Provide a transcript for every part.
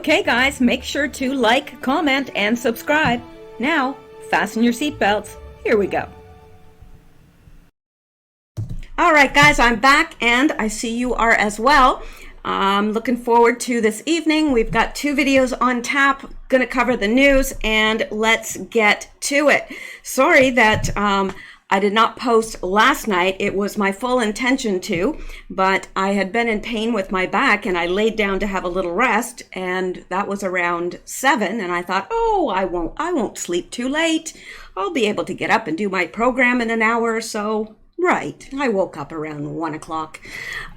Okay guys, make sure to like, comment, and subscribe. Now, fasten your seatbelts. Here we go. All right guys, I'm back and I see you are as well. I'm looking forward to this evening. We've got 2 videos on tap, gonna cover the news, and let's get to it. Sorry that I did not post last night. It was my full intention to, but I had been in pain with my back and I laid down to have a little rest, and that was around 7, and I thought, oh, I won't sleep too late. I'll be able to get up and do my program in an hour or so. Right, I woke up around 1 o'clock,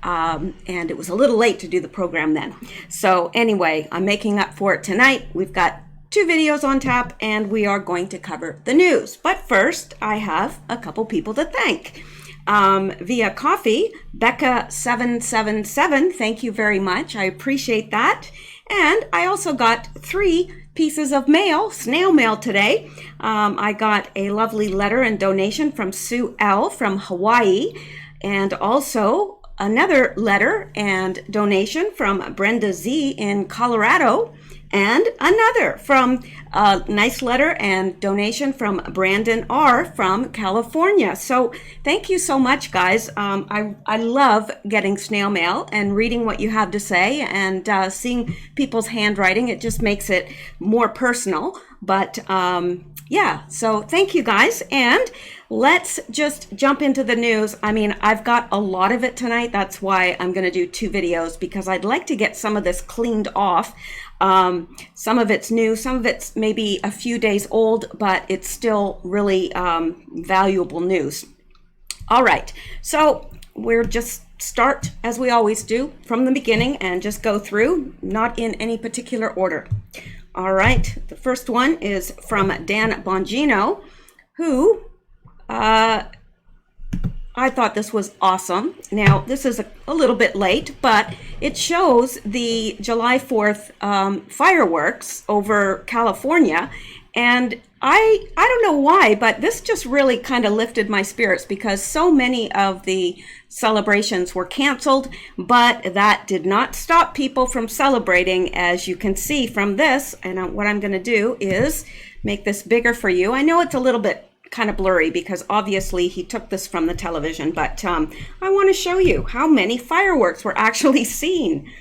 and it was a little late to do the program then. So anyway, I'm making up for it tonight. We've got 2 videos on tap and we are going to cover the news. But first, I have a couple people to thank. Via coffee, Becca777, thank you very much. I appreciate that. And I also got 3 pieces of mail, snail mail today. I got a lovely letter and donation from Sue L. from Hawaii, and also another letter and donation from Brenda Z. in Colorado, and another from a nice letter and donation from Brandon R. from California. So thank you so much, guys. I love getting snail mail and reading what you have to say and seeing people's handwriting. It just makes it more personal. But yeah, so thank you guys. And let's just jump into the news. I mean, I've got a lot of it tonight. That's why I'm going to do 2 videos, because I'd like to get some of this cleaned off. Some of it's new, some of it's maybe a few days old, but it's still really valuable news. All right, so we're just start as we always do from the beginning and just go through, not in any particular order. All right, the first one is from Dan Bongino, who I thought this was awesome. Now, this is a little bit late, but it shows the July 4th fireworks over California. And I don't know why, but this just really kind of lifted my spirits, because so many of the celebrations were canceled, but that did not stop people from celebrating, as you can see from this. And what I'm going to do is make this bigger for you. I know it's a little bit kind of blurry because obviously he took this from the television, but I want to show you how many fireworks were actually seen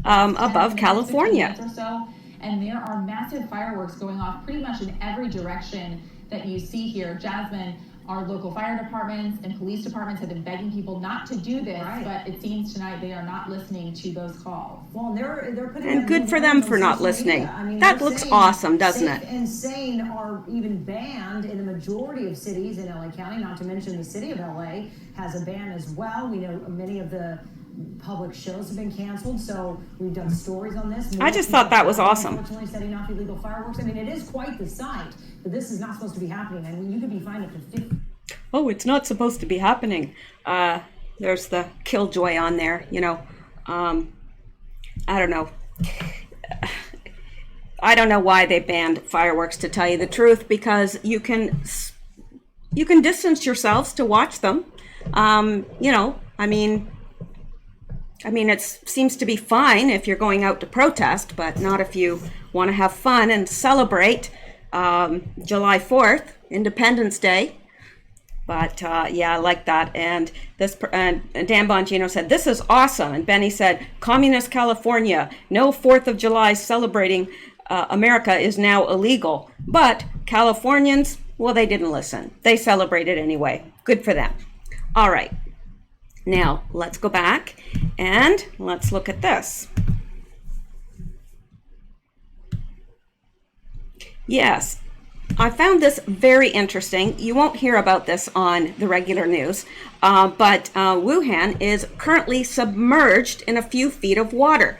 above California. Or so, and there are massive fireworks going off pretty much in every direction that you see here. Jasmine, our local fire departments and police departments have been begging people not to do this, but it seems tonight they are not listening to those calls. Well, they're putting, and good for them for not listening. I mean, that looks awesome, doesn't it? Safe and sane are even banned in the majority of cities in LA County, not to mention the city of LA has a ban as well. We know many of the public shows have been canceled, so we've done stories on this. I just thought that was awesome. Unfortunately, setting off illegal fireworks. I mean, it is quite the sight, but this is not supposed to be happening. I mean, you could be fined up to 50. Oh, it's not supposed to be happening. There's the killjoy on there, you know. I don't know. I don't know why they banned fireworks, to tell you the truth, because you can distance yourselves to watch them. You know, I mean, it seems to be fine if you're going out to protest, but not if you want to have fun and celebrate July 4th, Independence Day. But yeah, I like that. And this Dan Bongino said, this is awesome. And Benny said, Communist California, no 4th of July celebrating America is now illegal. But Californians, well, they didn't listen. They celebrated anyway. Good for them. All right. Now, let's go back and let's look at this. Yes, I found this very interesting. You won't hear about this on the regular news, but Wuhan is currently submerged in a few feet of water.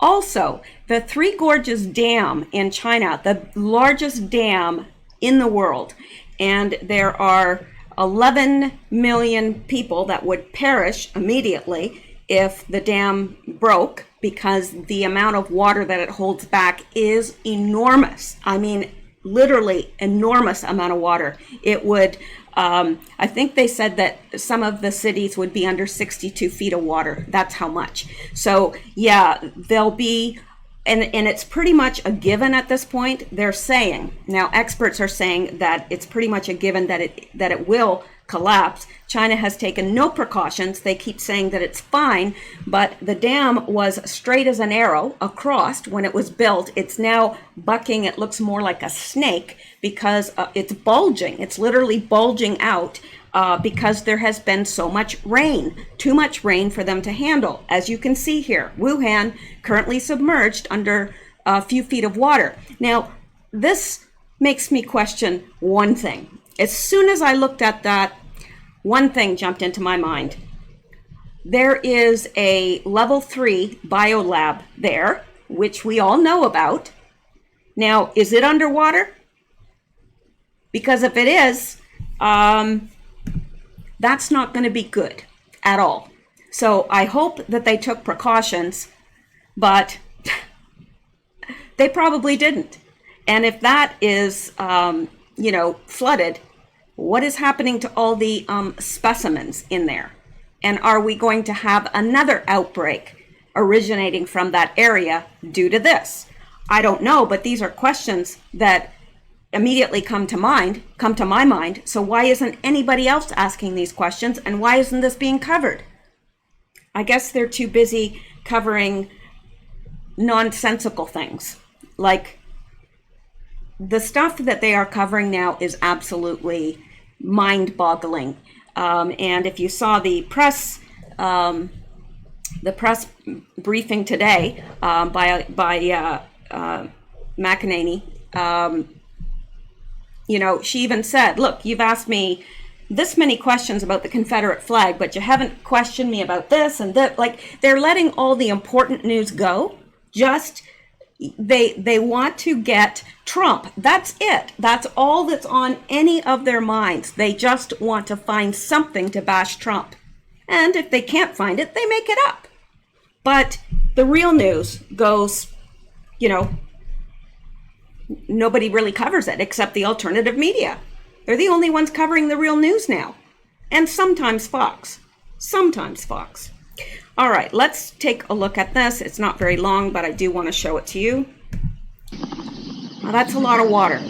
Also, the Three Gorges Dam in China, the largest dam in the world, and there are 11 million people that would perish immediately if the dam broke, because the amount of water that it holds back is enormous. I mean, literally enormous amount of water. It would, I think they said that some of the cities would be under 62 feet of water. That's how much. So yeah, there'll be and it's pretty much a given at this point. They're saying now, experts are saying that it's pretty much a given that it will collapse. China has taken no precautions. They keep saying that it's fine, but the dam was straight as an arrow across when it was built. It's now bucking. It looks more like a snake because it's bulging. It's literally bulging out because there has been so much rain, too much rain for them to handle. As you can see here, Wuhan currently submerged under a few feet of water. Now, this makes me question one thing. As soon as I looked at that, one thing jumped into my mind. There is a level 3 biolab there, which we all know about. Now, is it underwater? Because if it is, that's not going to be good at all. So I hope that they took precautions, but they probably didn't. And if that is, flooded, what is happening to all the specimens in there? And are we going to have another outbreak originating from that area due to this? I don't know, but these are questions that immediately come to my mind. So why isn't anybody else asking these questions, and why isn't this being covered? I guess they're too busy covering nonsensical things. Like, the stuff that they are covering now is absolutely mind-boggling. And if you saw the press briefing today by McEnany, she even said, look, you've asked me this many questions about the Confederate flag, but you haven't questioned me about this and that. Like, they're letting all the important news go. Just they want to get Trump. That's it. That's all that's on any of their minds. They just want to find something to bash Trump. And if they can't find it, they make it up. But the real news goes, nobody really covers it except the alternative media. They're the only ones covering the real news now. And sometimes Fox. All right, let's take a look at this. It's not very long, but I do want to show it to you. Now, that's a lot of water.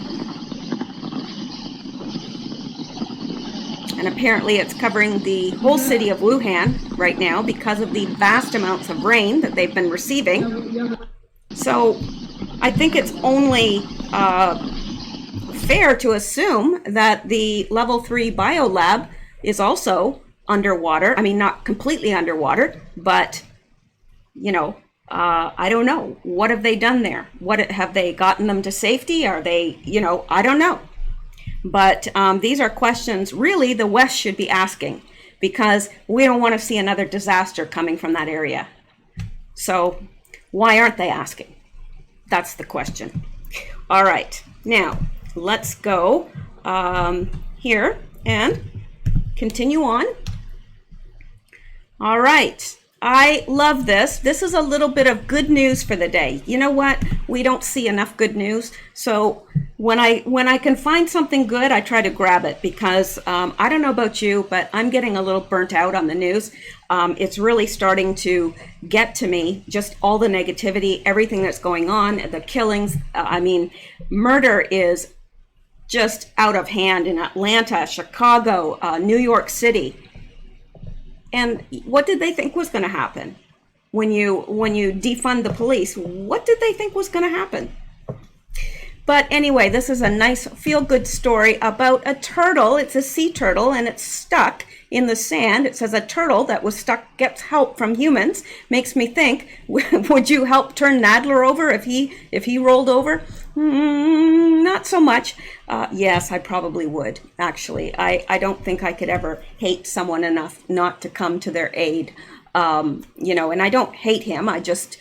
And apparently it's covering the whole city of Wuhan right now because of the vast amounts of rain that they've been receiving. So I think it's only fair to assume that the level 3 biolab is also underwater. I mean, not completely underwater, but, I don't know. What have they done there? Have they gotten them to safety? Are they, I don't know. But these are questions really the West should be asking, because we don't want to see another disaster coming from that area. So why aren't they asking? That's the question. All right, now let's go here and continue on. All right, I love this. This is a little bit of good news for the day. You know what? We don't see enough good news. So when I can find something good, I try to grab it, because I don't know about you, but I'm getting a little burnt out on the news. It's really starting to get to me, just all the negativity, everything that's going on, the killings. Murder is just out of hand in Atlanta, Chicago, New York City. And what did they think was going to happen when you defund the police? What did they think was going to happen? But anyway, this is a nice feel-good story about a turtle. It's a sea turtle, and it's stuck in the sand. It says a turtle that was stuck gets help from humans. Makes me think, would you help turn Nadler over if he rolled over? Not so much. Yes, I probably would, actually. I don't think I could ever hate someone enough not to come to their aid. And I don't hate him. I just,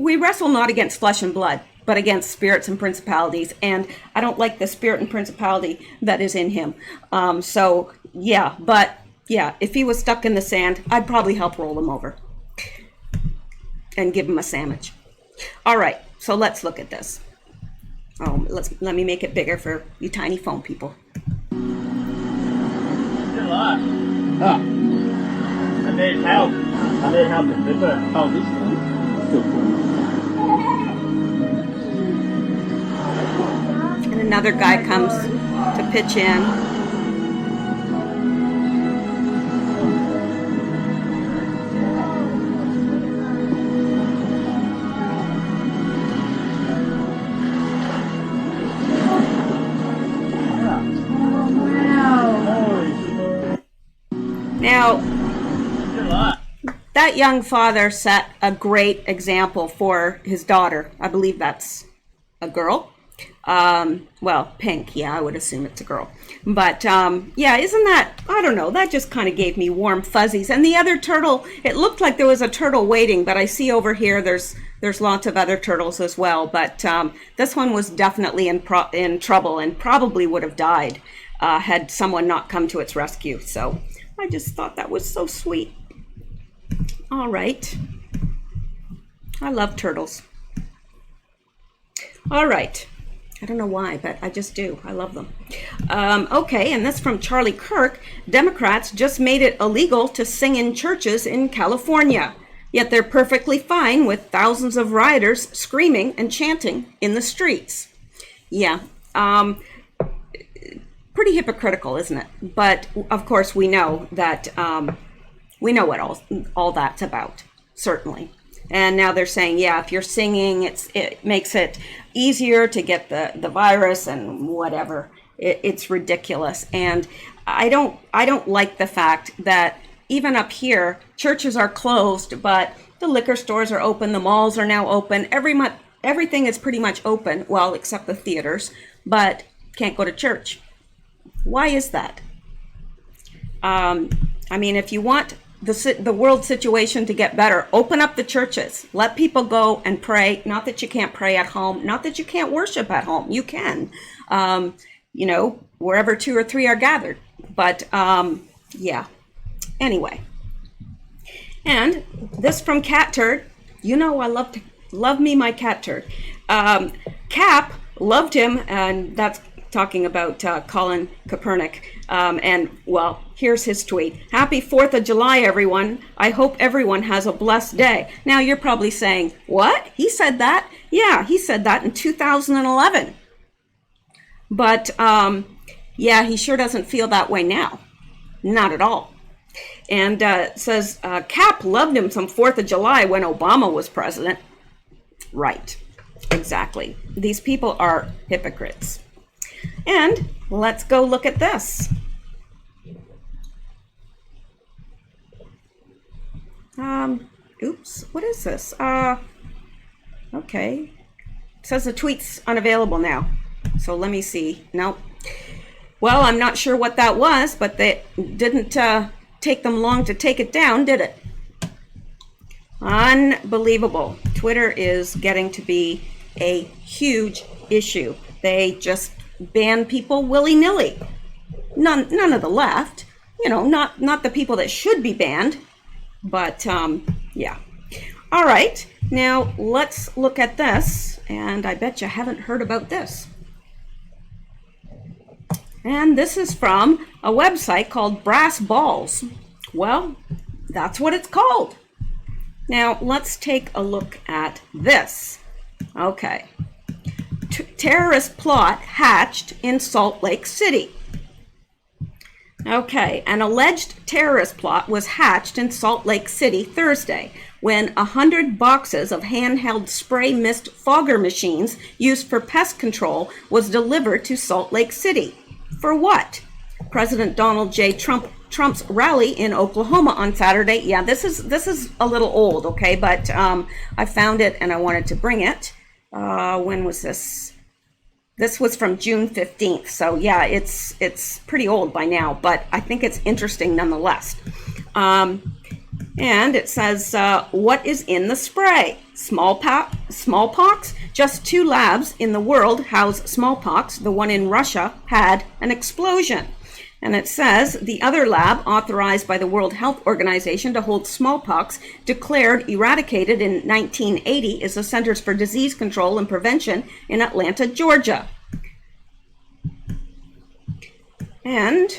we wrestle not against flesh and blood, but against spirits and principalities. And I don't like the spirit and principality that is in him. If he was stuck in the sand, I'd probably help roll him over and give him a sandwich. All right, so let's look at this. Let me make it bigger for you tiny phone people. I need help. I need help to deliver. Oh, this one. And another guy comes to pitch in. Now, that young father set a great example for his daughter. I believe that's a girl. Well, pink. Yeah, I would assume it's a girl. But yeah, isn't that, I don't know, that just kind of gave me warm fuzzies. And the other turtle, it looked like there was a turtle waiting, but I see over here there's lots of other turtles as well. But this one was definitely in trouble and probably would have died had someone not come to its rescue. So I just thought that was so sweet. All right. I love turtles. All right. I don't know why, but I just do. I love them. Okay, and this from Charlie Kirk. Democrats just made it illegal to sing in churches in California, yet they're perfectly fine with thousands of rioters screaming and chanting in the streets. Yeah, pretty hypocritical, isn't it? But of course, we know that we know what all that's about, certainly. And now they're saying, yeah, if you're singing, it makes it easier to get the virus and whatever. It's ridiculous. And I don't like the fact that even up here, churches are closed, but the liquor stores are open, the malls are now open. Everything is pretty much open, well, except the theaters, but can't go to church. Why is that? I mean, if you want the world situation to get better, open up the churches, let people go and pray. Not that you can't pray at home, not that you can't worship at home, you can, you know, wherever 2 or 3 are gathered. But yeah, anyway. And this from Cat Turd. You know, I love me my Cat Turd. Cap loved him, and that's talking about Colin Kaepernick. And well, here's his tweet. Happy 4th of July, everyone. I hope everyone has a blessed day. Now you're probably saying, what? He said that? Yeah, he said that in 2011. But yeah, he sure doesn't feel that way now. Not at all. And says, Cap loved him some 4th of July when Obama was president. Right, exactly. These people are hypocrites. And let's go look at this. Oops, what is this? Okay. It says the tweet's unavailable now. So let me see. Nope. Well, I'm not sure what that was, but they didn't take them long to take it down, did it? Unbelievable. Twitter is getting to be a huge issue. They just ban people willy-nilly. None of the left, you know, not the people that should be banned, but yeah. All right, now let's look at this, and I bet you haven't heard about this. And this is from a website called Brass Balls. Well, that's what it's called. Now let's take a look at this. Okay. Terrorist plot hatched in Salt Lake City. Okay, an alleged terrorist plot was hatched in Salt Lake City Thursday when 100 boxes of handheld spray mist fogger machines used for pest control was delivered to Salt Lake City. For what? President Donald J. Trump's rally in Oklahoma on Saturday. Yeah, this is a little old, okay, but I found it and I wanted to bring it. When was this? This was from June 15th. So yeah, it's pretty old by now, but I think it's interesting nonetheless. And it says, what is in the spray? Smallpox? Just 2 labs in the world house smallpox. The one in Russia had an explosion. And it says the other lab, authorized by the World Health Organization to hold smallpox, declared eradicated in 1980, is the Centers for Disease Control and Prevention in Atlanta, Georgia. And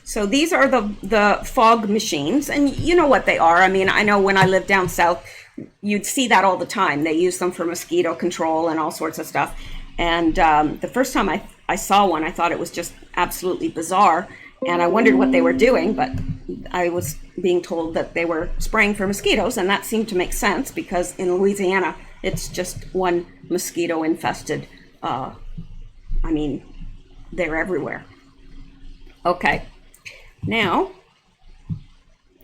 so these are the fog machines, and you know what they are. I mean, I know when I lived down south, you'd see that all the time. They use them for mosquito control and all sorts of stuff. And the first time I saw one, I thought it was just absolutely bizarre. And I wondered what they were doing, but I was being told that they were spraying for mosquitoes, and that seemed to make sense because in Louisiana, it's just one mosquito infested. I mean, they're everywhere. Okay, now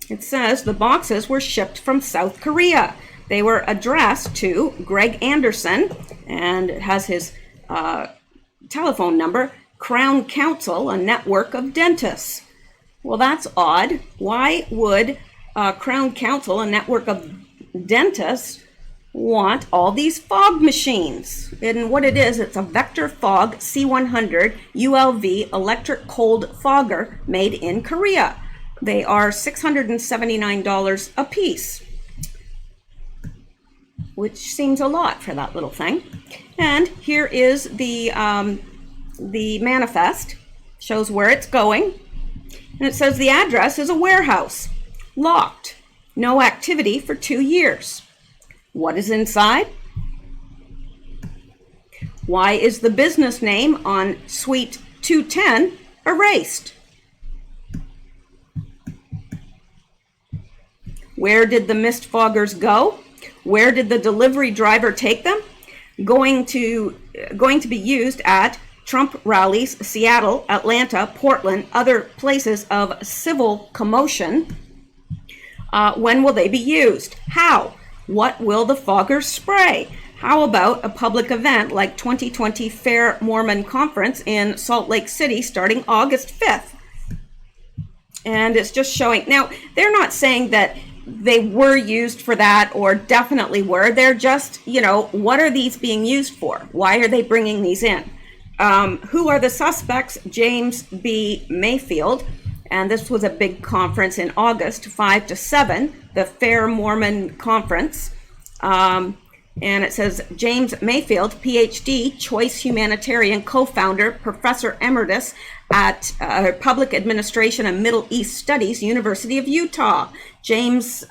it says the boxes were shipped from South Korea. They were addressed to Greg Anderson, and it has his telephone number, Crown Council, a network of dentists. Well, that's odd. Why would Crown Council, a network of dentists, want all these fog machines? And what it is, it's a Vector Fog C100 ULV electric cold fogger made in Korea. They are $679 a piece, which seems a lot for that little thing. And here is the manifest, shows where it's going, and it says the address is a warehouse, locked, no activity for 2 years. What is inside? Why is the business name on Suite 210 erased? Where did the mist foggers go? Where did the delivery driver take them? Going to be used at Trump rallies, Seattle, Atlanta, Portland, other places of civil commotion. When will they be used? How? What will the foggers spray? How about a public event like 2020 Fair Mormon Conference in Salt Lake City starting August 5th? And it's just showing. Now, they're not saying that they were used for that or definitely were. They're just, you know, what are these being used for? Why are they bringing these in? Who are the suspects? James B. Mayfield, and this was a big conference in August, 5 to 7, the Fair Mormon Conference. And it says James Mayfield, PhD, Choice Humanitarian, co-founder, Professor Emeritus at Public Administration and Middle East Studies, University of Utah. James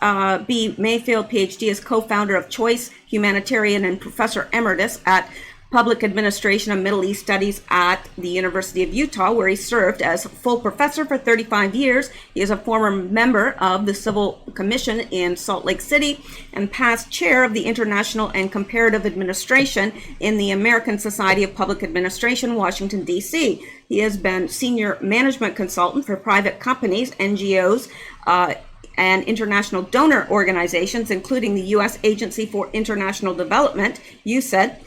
B. Mayfield, PhD, is co-founder of Choice Humanitarian and Professor Emeritus at Public Administration and Middle East Studies at the University of Utah, where he served as full professor for 35 years. He is a former member of the Civil Commission in Salt Lake City and past chair of the International and Comparative Administration in the American Society of Public Administration, Washington, D.C. He has been senior management consultant for private companies, NGOs, and international donor organizations, including the U.S. Agency for International Development, USAID,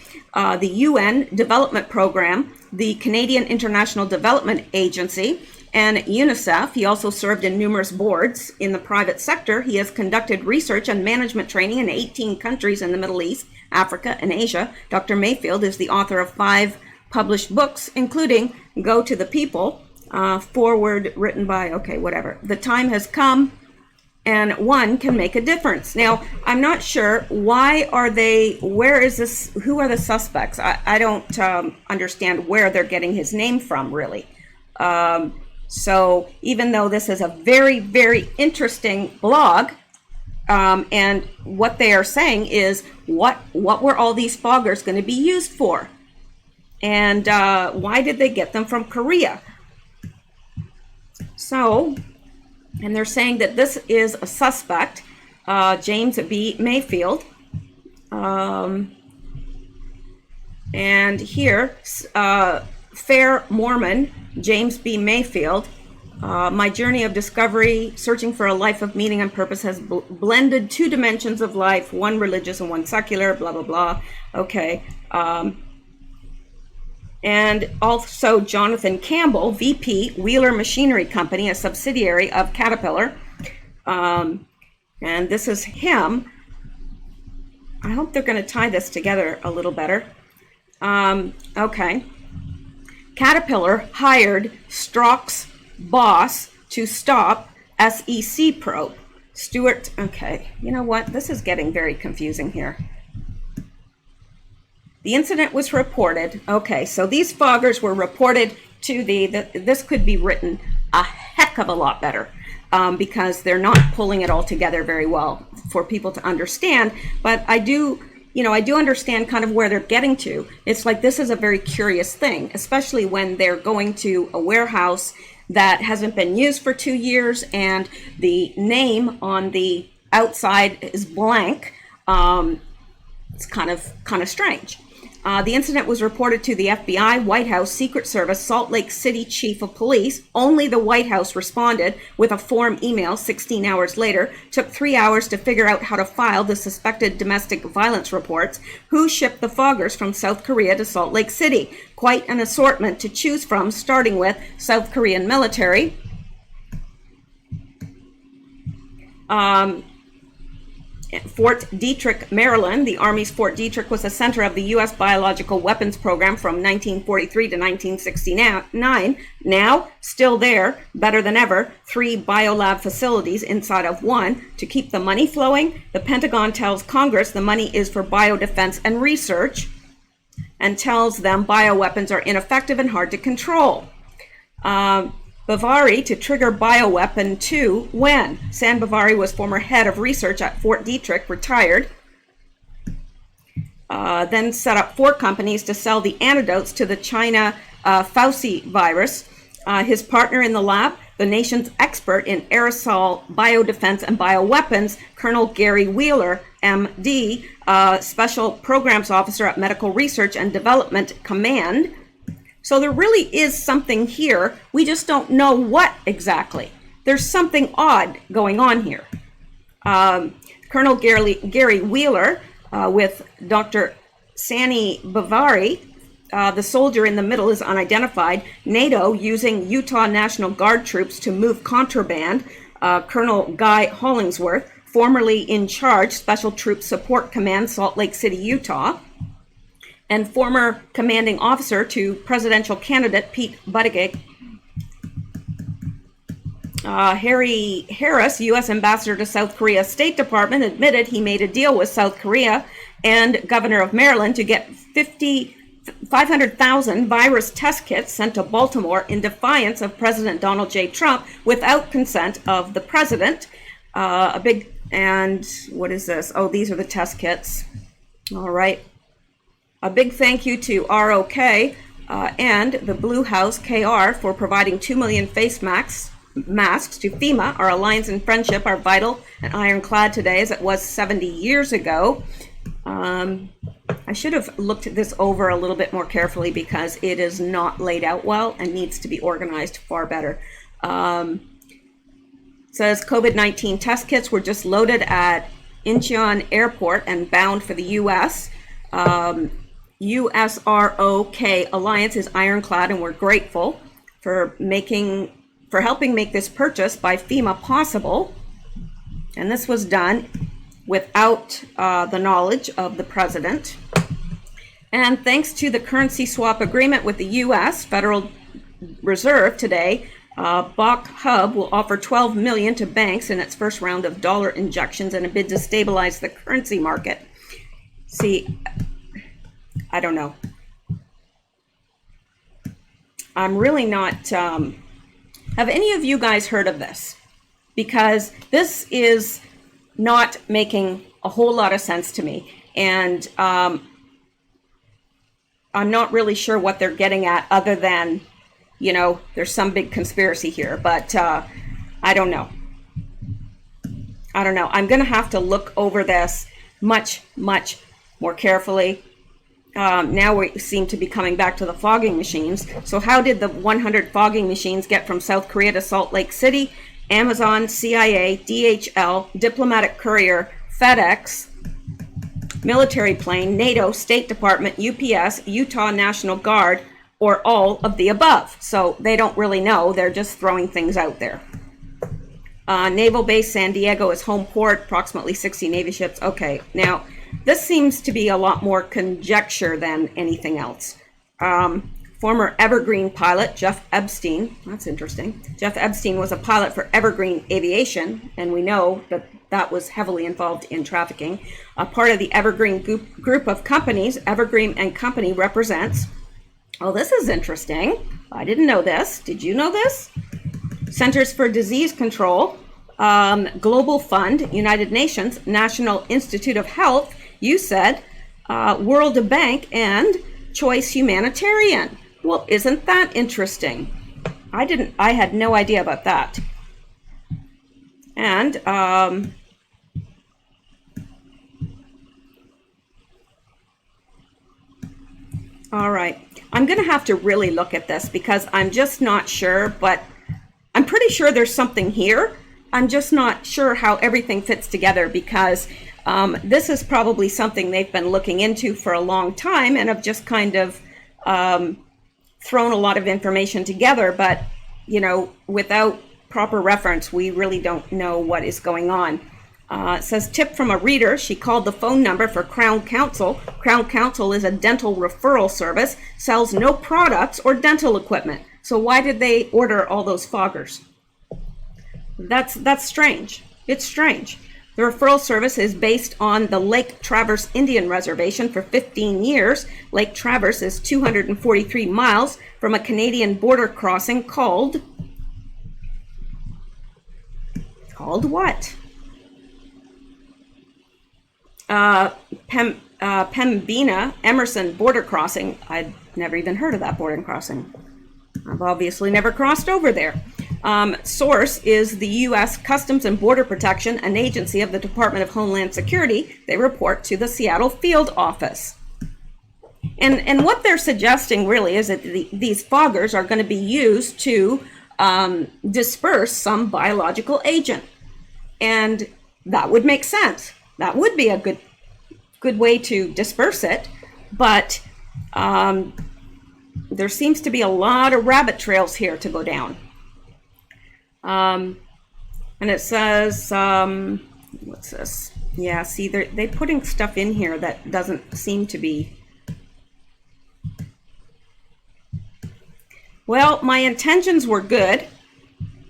the UN Development Program, the Canadian International Development Agency, and UNICEF. He also served in numerous boards in the private sector. He has conducted research and management training in 18 countries in the Middle East, Africa, and Asia. Dr. Mayfield is the author of 5 published books, including Go to the People, foreword written by, okay, whatever. The Time Has Come, and one can make a difference. Now, I'm not sure, why are they, where is this, who are the suspects? I don't understand where they're getting his name from, really. So even though this is a very, very interesting blog, and what they are saying is, what were all these foggers going to be used for? And why did they get them from Korea? So, and they're saying that this is a suspect, James B. Mayfield. And here, Fair Mormon, James B. Mayfield. My journey of discovery, searching for a life of meaning and purpose, has blended 2 dimensions of life, one religious and one secular, blah, blah, blah. Okay. And also Jonathan Campbell, VP, Wheeler Machinery Company, a subsidiary of Caterpillar. And this is him. I hope they're going to tie this together a little better. Okay. Caterpillar hired Strzok's boss to stop SEC probe. Stewart, okay, you know what? This is getting very confusing here. The incident was reported. Okay, so these foggers were reported to this could be written a heck of a lot better because they're not pulling it all together very well. for people to understand, but I do understand kind of where they're getting to. It's like, this is a very curious thing, especially when they're going to a warehouse that hasn't been used for 2 years and the name on the outside is blank. It's kind of strange. The incident was reported to the FBI, White House, Secret Service, Salt Lake City Chief of Police. Only the White House responded with a form email 16 hours later. Took 3 hours to figure out how to file the suspected domestic violence reports. Who shipped the foggers from South Korea to Salt Lake City? Quite an assortment to choose from, starting with South Korean military. Fort Detrick, Maryland. The Army's Fort Detrick was the center of the U.S. biological weapons program from 1943 to 1969. Now, still there, better than ever, 3 biolab facilities inside of one. To keep the money flowing, the Pentagon tells Congress the money is for biodefense and research, and tells them bioweapons are ineffective and hard to control. Bavary to trigger bioweapon 2 when? San Bavary was former head of research at Fort Detrick, retired. Then set up 4 companies to sell the antidotes to the China Fauci virus. His partner in the lab, the nation's expert in aerosol biodefense and bioweapons, Colonel Gary Wheeler, MD, Special Programs Officer at Medical Research and Development Command. So there really is something here. We just don't know what exactly. There's something odd going on here. Colonel Gary Wheeler with Dr. Sani Bavary, the soldier in the middle is unidentified. NATO using Utah National Guard troops to move contraband. Colonel Guy Hollingsworth, formerly in charge, Special Troops Support Command, Salt Lake City, Utah. And former commanding officer to presidential candidate Pete Buttigieg. Harry Harris, U.S. ambassador to South Korea State Department, admitted he made a deal with South Korea and governor of Maryland to get 500,000 virus test kits sent to Baltimore in defiance of President Donald J. Trump without consent of the president. And what is this? Oh, these are the test kits. All right. A big thank you to ROK and the Blue House KR for providing 2 million face masks to FEMA. Our alliance and friendship are vital and ironclad today as it was 70 years ago. I should have looked this over a little bit more carefully because it is not laid out well and needs to be organized far better. Says COVID-19 test kits were just loaded at Incheon Airport and bound for the U.S. USROK Alliance is ironclad, and we're grateful for helping make this purchase by FEMA possible. And this was done without the knowledge of the president. And thanks to the currency swap agreement with the U.S. Federal Reserve today, Bach Hub will offer $12 million to banks in its first round of dollar injections in a bid to stabilize the currency market. See, I don't know. I'm really not... have any of you guys heard of this? Because this is not making a whole lot of sense to me. And I'm not really sure what they're getting at other than, there's some big conspiracy here. But I don't know. I'm going to have to look over this much, much more carefully. Now we seem to be coming back to the fogging machines. So how did the 100 fogging machines get from South Korea to Salt Lake City? Amazon, CIA, DHL, diplomatic courier, FedEx, military plane, NATO, State Department, UPS, Utah National Guard, or all of the above. So they don't really know. They're just throwing things out there. Naval base San Diego is home port, approximately 60 Navy ships. Okay, now... this seems to be a lot more conjecture than anything else. Former Evergreen pilot Jeff Epstein, that's interesting. Jeff Epstein was a pilot for Evergreen Aviation, and we know that that was heavily involved in trafficking. A part of the Evergreen group of companies, Evergreen and Company represents, oh, this is interesting. I didn't know this. Did you know this? Centers for Disease Control, Global Fund, United Nations, National Institute of Health, you said, World Bank, and Choice Humanitarian. Well, isn't that interesting? I had no idea about that. And all right, I'm going to have to really look at this because I'm just not sure, but I'm pretty sure there's something here. I'm just not sure how everything fits together because this is probably something they've been looking into for a long time and have just kind of thrown a lot of information together, but without proper reference, we really don't know what is going on. It says, tip from a reader. She called the phone number for Crown Counsel. Crown Counsel is a dental referral service, sells no products or dental equipment. So why did they order all those foggers? That's strange. It's strange. The referral service is based on the Lake Traverse Indian Reservation for 15 years. Lake Traverse is 243 miles from a Canadian border crossing called what? Pembina Emerson border crossing. I'd never even heard of that border crossing. I've obviously never crossed over there. Source is the U.S. Customs and Border Protection, an agency of the Department of Homeland Security. They report to the Seattle field office. And what they're suggesting really is that these foggers are going to be used to disperse some biological agent. And that would make sense. That would be a good way to disperse it. But there seems to be a lot of rabbit trails here to go down. And it says, what's this? Yeah, see, they're putting stuff in here that doesn't seem to be. Well, my intentions were good.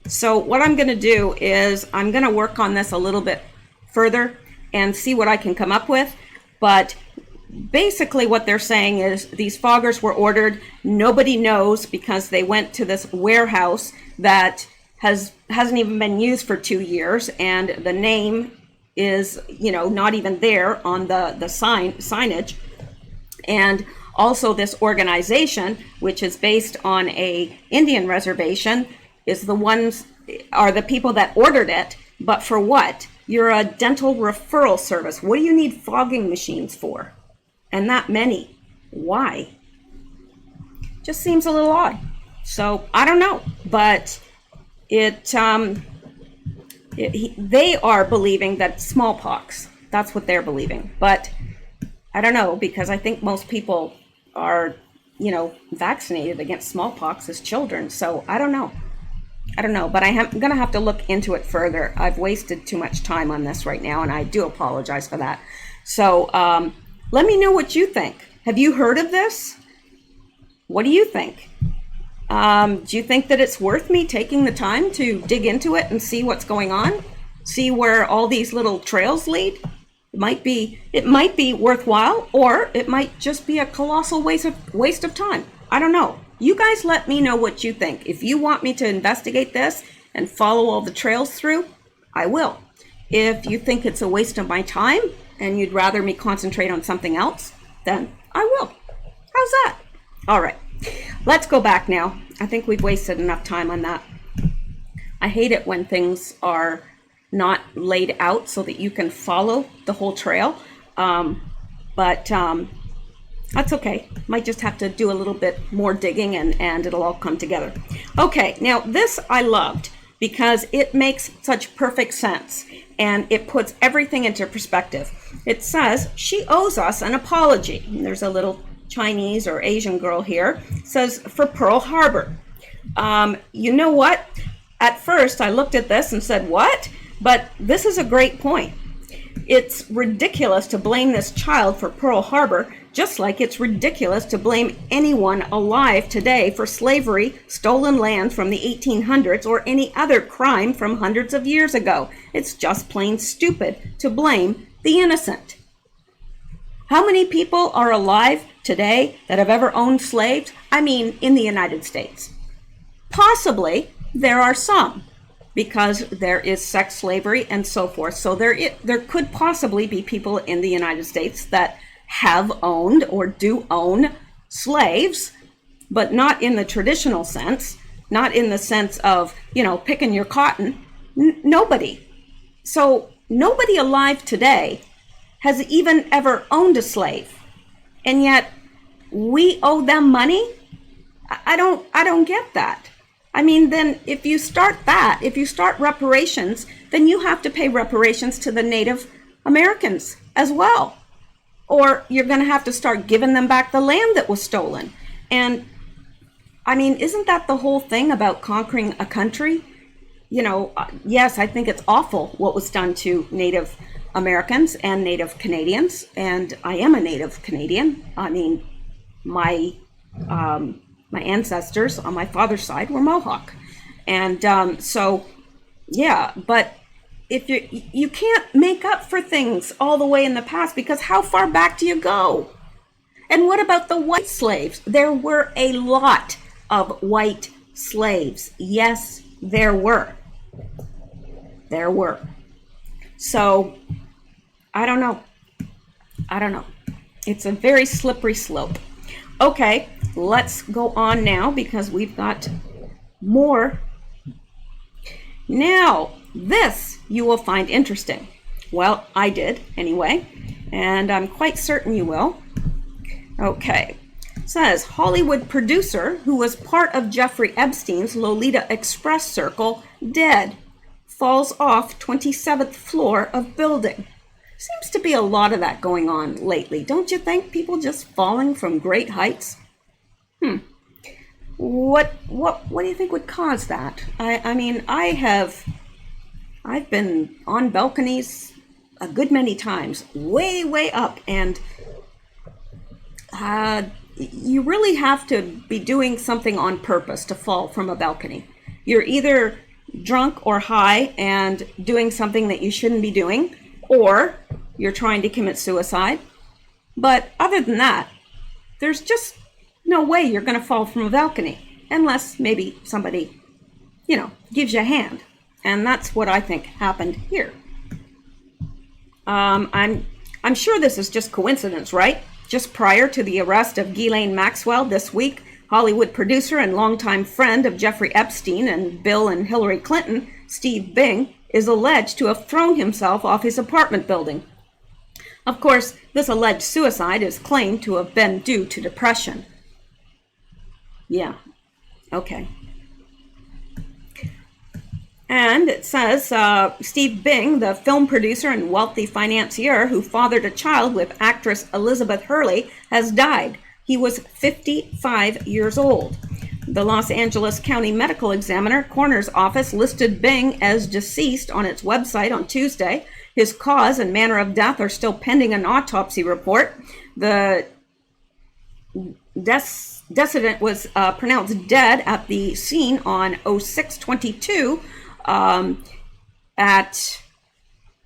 So what I'm going to do is I'm going to work on this a little bit further and see what I can come up with. But basically what they're saying is these foggers were ordered. Nobody knows because they went to this warehouse that hasn't even been used for 2 years, and the name is not even there on the signage. And also this organization, which is based on a Indian reservation, are the people that ordered it. But for what? You're a dental referral service. What do you need fogging machines for? And that many. Why? Just seems a little odd. So I don't know, but they are believing that smallpox. That's what they're believing. But I don't know, because I think most people are, vaccinated against smallpox as children. So I don't know. But I'm going to have to look into it further. I've wasted too much time on this right now, and I do apologize for that. So let me know what you think. Have you heard of this? What do you think? Do you think that it's worth me taking the time to dig into it and see what's going on? See where all these little trails lead? It might be worthwhile, or it might just be a colossal waste of time. I don't know. You guys let me know what you think. If you want me to investigate this and follow all the trails through, I will. If you think it's a waste of my time and you'd rather me concentrate on something else, then I will. How's that? All right. Let's go back now. I think we've wasted enough time on that. I hate it when things are not laid out so that you can follow the whole trail. But that's okay. Might just have to do a little bit more digging and it'll all come together. Okay, now this I loved because it makes such perfect sense and it puts everything into perspective. It says she owes us an apology. And there's a little Chinese or Asian girl here. It says for Pearl Harbor. You know what? At first I looked at this and said, what? But this is a great point. It's ridiculous to blame this child for Pearl Harbor, just like it's ridiculous to blame anyone alive today for slavery, stolen land from the 1800s, or any other crime from hundreds of years ago. It's just plain stupid to blame the innocent. How many people are alive today that have ever owned slaves? I mean, in the United States. Possibly, there are some. because there is sex slavery and so forth. So there could possibly be people in the United States that have owned or do own slaves, but not in the traditional sense, not in the sense of, picking your cotton. Nobody. So nobody alive today has even ever owned a slave. And yet we owe them money? I don't get that. I mean, then if you start reparations, then you have to pay reparations to the Native Americans as well. Or you're going to have to start giving them back the land that was stolen. And I mean, isn't that the whole thing about conquering a country? Yes, I think it's awful what was done to Native Americans and Native Canadians. And I am a Native Canadian. I mean, my ancestors on my father's side were Mohawk. And so, yeah, but if you can't make up for things all the way in the past, because how far back do you go? And what about the white slaves? There were a lot of white slaves. Yes, there were. There were. So, I don't know. It's a very slippery slope. Okay, let's go on now because we've got more. Now, this you will find interesting. Well, I did anyway, and I'm quite certain you will. Okay, it says Hollywood producer who was part of Jeffrey Epstein's Lolita Express circle dead, falls off 27th floor of building. Seems to be a lot of that going on lately, don't you think? People just falling from great heights. What do you think would cause that? I mean, I've been on balconies a good many times, way up, and you really have to be doing something on purpose to fall from a balcony. You're either drunk or high and doing something that you shouldn't be doing, or you're trying to commit suicide. But other than that, there's just no way you're going to fall from a balcony unless maybe somebody, gives you a hand. And that's what I think happened here. I'm sure this is just coincidence, right? Just prior to the arrest of Ghislaine Maxwell this week, Hollywood producer and longtime friend of Jeffrey Epstein and Bill and Hillary Clinton, Steve Bing, is alleged to have thrown himself off his apartment building. Of course, this alleged suicide is claimed to have been due to depression. Yeah, okay. And it says Steve Bing, the film producer and wealthy financier who fathered a child with actress Elizabeth Hurley, has died. He was 55 years old. The Los Angeles County Medical Examiner Coroner's Office listed Bing as deceased on its website on Tuesday. His cause and manner of death are still pending an autopsy report. The decedent was pronounced dead at the scene on 06/22 at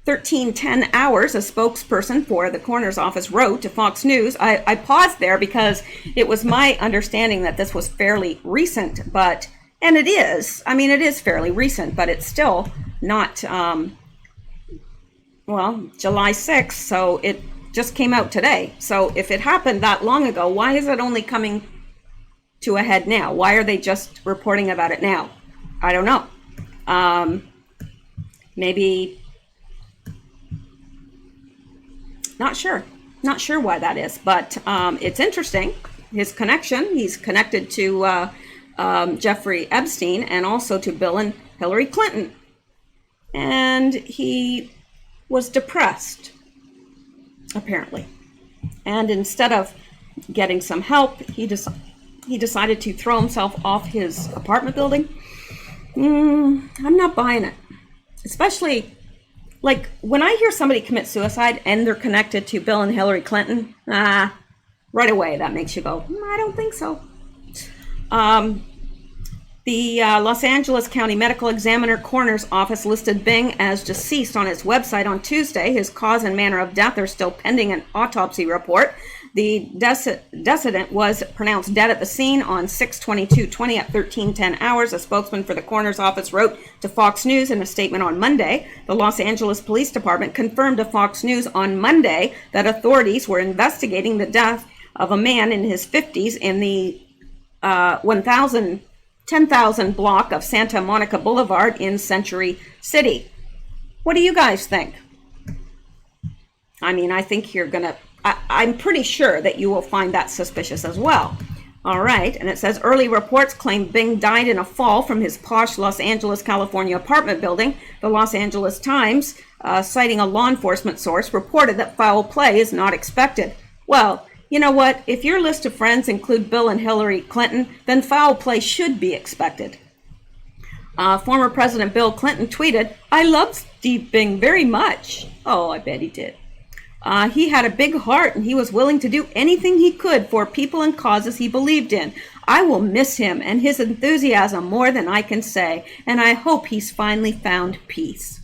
13:10 hours, a spokesperson for the coroner's office wrote to Fox News. I paused there because it was my understanding that this was fairly recent, and it is. I mean, it is fairly recent, but it's still not, July 6th, so it just came out today. So if it happened that long ago, why is it only coming to a head now? Why are they just reporting about it now? I don't know. Maybe... Not sure why that is, but it's interesting. His connection, he's connected to Jeffrey Epstein and also to Bill and Hillary Clinton. And he was depressed, apparently. And instead of getting some help, he decided to throw himself off his apartment building. I'm not buying it. Especially... like, when I hear somebody commit suicide and they're connected to Bill and Hillary Clinton, right away that makes you go, I don't think so. The Los Angeles County Medical Examiner Coroner's Office listed Bing as deceased on its website on Tuesday. His cause and manner of death are still pending an autopsy report. The decedent was pronounced dead at the scene on 6/22/20 at 13:10 hours. A spokesman for the coroner's office wrote to Fox News in a statement on Monday. The Los Angeles Police Department confirmed to Fox News on Monday that authorities were investigating the death of a man in his 50s in the 10,000 block of Santa Monica Boulevard in Century City. What do you guys think? I mean, I think I'm pretty sure that you will find that suspicious as well. All right, and it says early reports claim Bing died in a fall from his posh Los Angeles, California apartment building. The Los Angeles Times, citing a law enforcement source, reported that foul play is not expected. Well, you know what? If your list of friends include Bill and Hillary Clinton, then foul play should be expected. Former President Bill Clinton tweeted, "I love Steve Bing very much." Oh, I bet he did. He had a big heart and he was willing to do anything he could for people and causes he believed in. I will miss him and his enthusiasm more than I can say, and I hope he's finally found peace.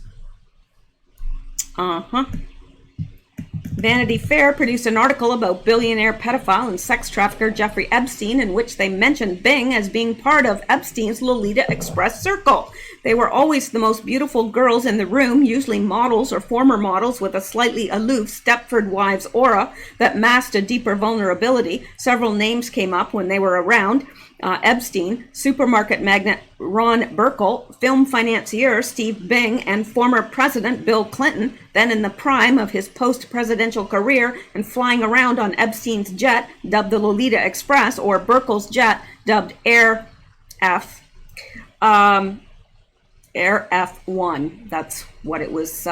Vanity Fair produced an article about billionaire pedophile and sex trafficker Jeffrey Epstein, in which they mentioned Bing as being part of Epstein's Lolita Express circle. They were always the most beautiful girls in the room, usually models or former models with a slightly aloof Stepford Wives aura that masked a deeper vulnerability. Several names came up when they were around. Epstein, supermarket magnate Ron Burkle, film financier Steve Bing, and former President Bill Clinton, then in the prime of his post-presidential career and flying around on Epstein's jet, dubbed the Lolita Express, or Burkle's jet, dubbed Air F1. That's what it was.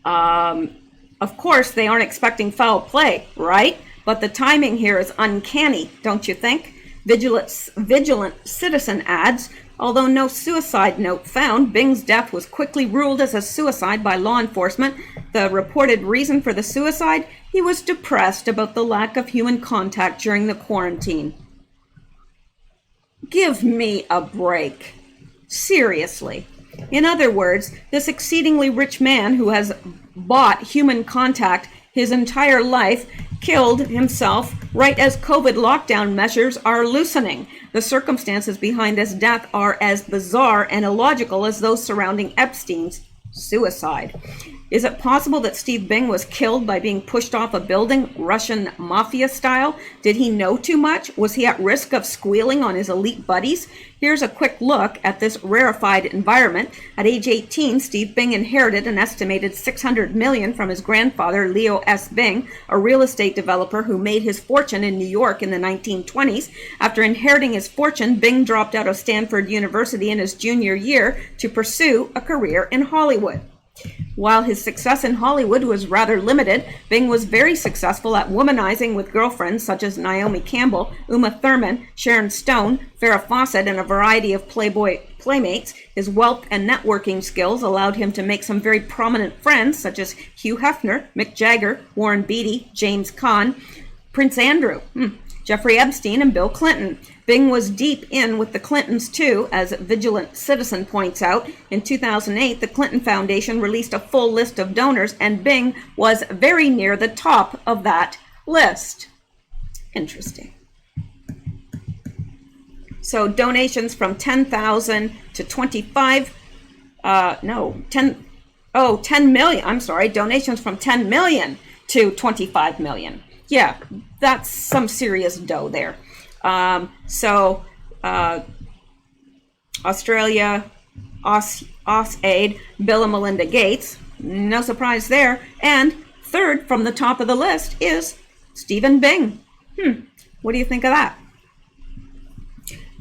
Of course, they aren't expecting foul play, right? But the timing here is uncanny, don't you think? Vigilant Citizen adds, although no suicide note found, Bing's death was quickly ruled as a suicide by law enforcement. The reported reason for the suicide? He was depressed about the lack of human contact during the quarantine. Give me a break. Seriously. In other words, this exceedingly rich man who has bought human contact his entire life killed himself right as COVID lockdown measures are loosening. The circumstances behind this death are as bizarre and illogical as those surrounding Epstein's suicide. Is it possible that Steve Bing was killed by being pushed off a building, Russian mafia style? Did he know too much? Was he at risk of squealing on his elite buddies? Here's a quick look at this rarefied environment. At age 18, Steve Bing inherited an estimated $600 million from his grandfather, Leo S. Bing, a real estate developer who made his fortune in New York in the 1920s. After inheriting his fortune, Bing dropped out of Stanford University in his junior year to pursue a career in Hollywood. While his success in Hollywood was rather limited, Bing was very successful at womanizing with girlfriends such as Naomi Campbell, Uma Thurman, Sharon Stone, Farrah Fawcett, and a variety of Playboy playmates. His wealth and networking skills allowed him to make some very prominent friends such as Hugh Hefner, Mick Jagger, Warren Beatty, James Caan, Prince Andrew, Jeffrey Epstein, and Bill Clinton. Bing was deep in with the Clintons too, as Vigilant Citizen points out. In 2008, the Clinton Foundation released a full list of donors, and Bing was very near the top of that list. Interesting. So donations from 10,000 to 10 million. I'm sorry, donations from 10 million to 25 million. Yeah, that's some serious dough there. Australia, AusAid, Bill and Melinda Gates, no surprise there. And third from the top of the list is Stephen Bing. What do you think of that?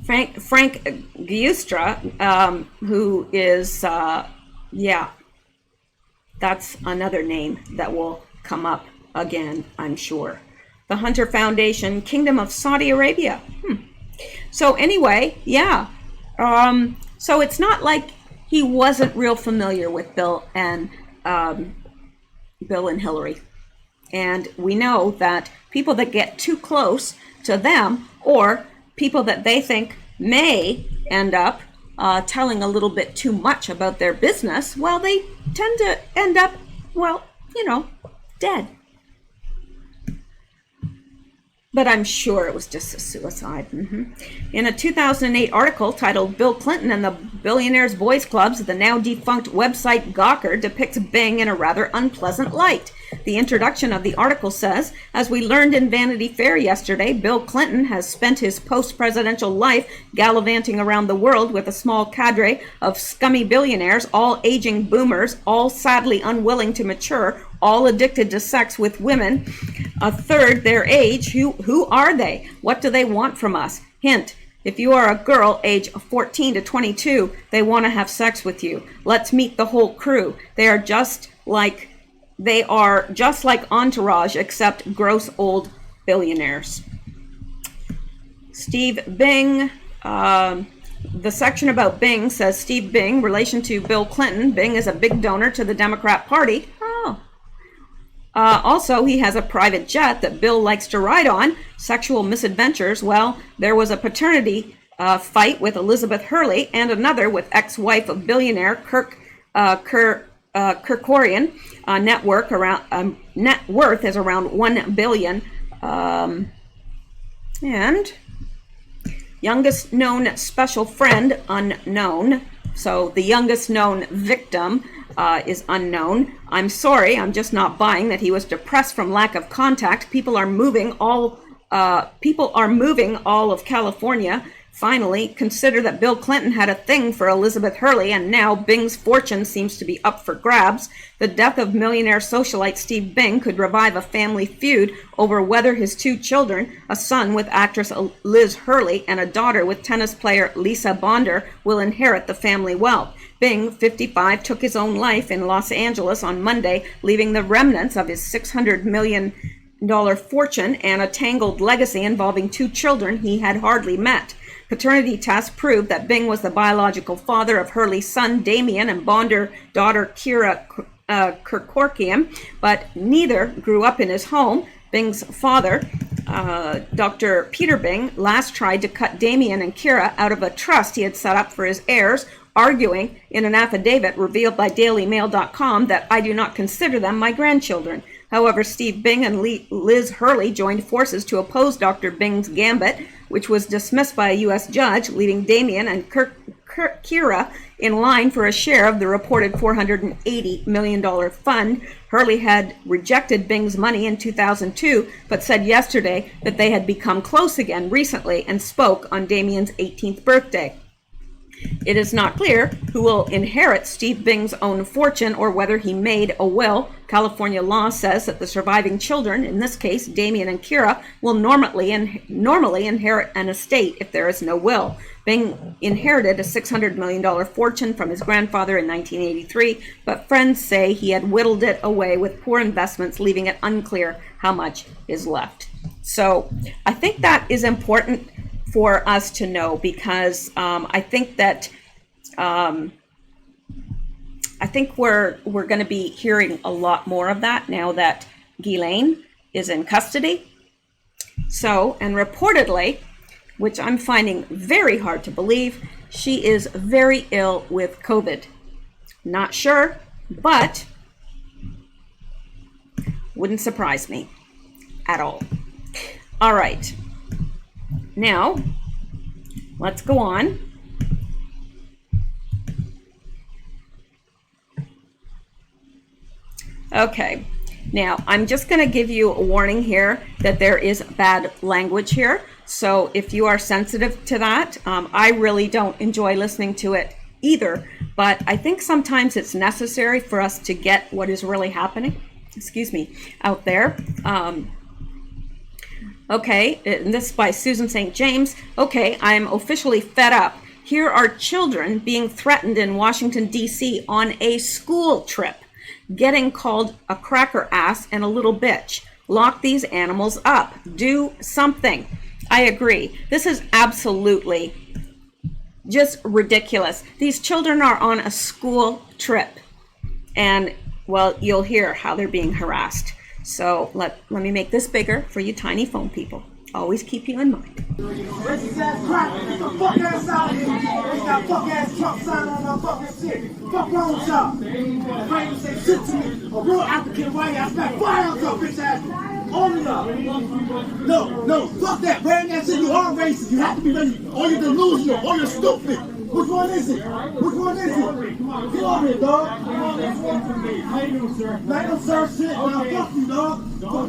Frank Giustra, who is, that's another name that will come up again, I'm sure. The Hunter Foundation, Kingdom of Saudi Arabia. So anyway, so it's not like he wasn't real familiar with Bill and Hillary. And we know that people that get too close to them, or people that they think may end up telling a little bit too much about their business, well, they tend to end up, dead. But I'm sure it was just a suicide. In a 2008 article titled Bill Clinton and the Billionaires Boys Clubs, the now defunct website Gawker depicts Bing in a rather unpleasant light. The introduction of the article says, as we learned in Vanity Fair yesterday, Bill Clinton has spent his post-presidential life gallivanting around the world with a small cadre of scummy billionaires, all aging boomers, all sadly unwilling to mature, all addicted to sex with women, a third their age. Who are they? What do they want from us? Hint, if you are a girl age 14 to 22, they want to have sex with you. Let's meet the whole crew. They are just like Entourage, except gross old billionaires. Steve Bing, the section about Bing says Steve Bing, relation to Bill Clinton. Bing is a big donor to the Democrat Party. Also, he has a private jet that Bill likes to ride on. Sexual misadventures. Well, there was a paternity fight with Elizabeth Hurley and another with ex-wife of billionaire Kerkorian. Net worth is around $1 billion. And youngest known special friend, unknown. So the youngest known victim is unknown. I'm sorry, I'm just not buying that he was depressed from lack of contact. People are moving all of California. Finally, consider that Bill Clinton had a thing for Elizabeth Hurley, and now Bing's fortune seems to be up for grabs. The death of millionaire socialite Steve Bing could revive a family feud over whether his two children, a son with actress Liz Hurley and a daughter with tennis player Lisa Bonder, will inherit the family wealth. Bing, 55, took his own life in Los Angeles on Monday, leaving the remnants of his $600 million fortune and a tangled legacy involving two children he had hardly met. Paternity tests proved that Bing was the biological father of Hurley's son Damien and Bonder daughter Kira Kerkorian, but neither grew up in his home. Bing's father, Dr. Peter Bing, last tried to cut Damien and Kira out of a trust he had set up for his heirs, arguing in an affidavit revealed by DailyMail.com that I do not consider them my grandchildren. However, Steve Bing and Liz Hurley joined forces to oppose Dr. Bing's gambit, which was dismissed by a U.S. judge, leaving Damien and Kira in line for a share of the reported $480 million fund. Hurley had rejected Bing's money in 2002, but said yesterday that they had become close again recently and spoke on Damien's 18th birthday. It is not clear who will inherit Steve Bing's own fortune or whether he made a will. California law says that the surviving children, in this case Damien and Kira, will normally inherit an estate if there is no will. Bing inherited a $600 million fortune from his grandfather in 1983, but friends say he had whittled it away with poor investments, leaving it unclear how much is left. So I think that is important for us to know, because I think that we're going to be hearing a lot more of that now that Ghislaine is in custody. So, and reportedly, which I'm finding very hard to believe, she is very ill with COVID. Not sure, but wouldn't surprise me at all. All right. Now, let's go on. Okay, now I'm just going to give you a warning here that there is bad language here. So if you are sensitive to that, I really don't enjoy listening to it either. But I think sometimes it's necessary for us to get what is really happening, out there. Okay, and this is by Susan St. James. Okay, I'm officially fed up. Here are children being threatened in Washington, D.C. on a school trip, getting called a cracker ass and a little bitch. Lock these animals up. Do something. I agree. This is absolutely just ridiculous. These children are on a school trip, and, well, you'll hear how they're being harassed. So let me make this bigger for you tiny phone people. Always keep you in mind. Racist ass crack, get the fuck ass out of here. They got fuck ass Trump sign on our fucking shit. Fuck wrong with y'all. Frank say shit to me. A real African white ass back. Fire up, bitch ass. All of y'all. No, fuck that. Wearing that shit, you are racist. You have to be racist. Or you're delusional. Or you're stupid. Which one is it? Which one is it? Come on here, dog. How you doing, sir? I don't serve shit. Now fuck you, dog. Now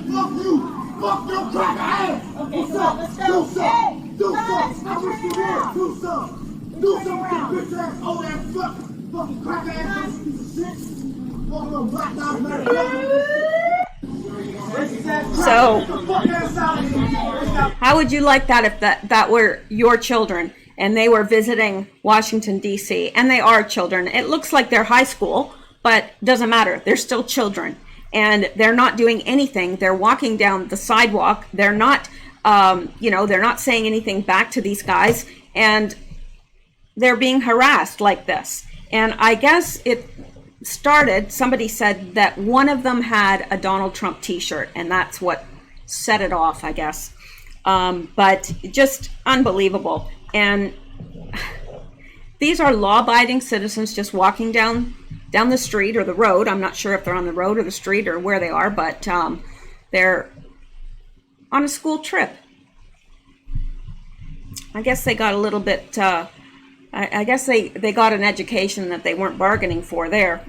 fuck you. Fuck your cracker ass. What's up? Do something. Do something. I wish you would. Do something. Do something with your bitch ass, old ass fucking cracker ass piece of shit. Fucking little black dog America. So, how would you like that if that were your children and they were visiting Washington, D.C., and they are children? It looks like they're high school, but doesn't matter. They're still children, and they're not doing anything. They're walking down the sidewalk. They're not, they're not saying anything back to these guys, and they're being harassed like this. And I guess it started, somebody said that one of them had a Donald Trump t-shirt, and that's what set it off, I guess. But just unbelievable. And these are law-abiding citizens just walking down the street or the road. I'm not sure if they're on the road or the street or where they are, but they're on a school trip. I guess they got a little bit I guess they got an education that they weren't bargaining for there.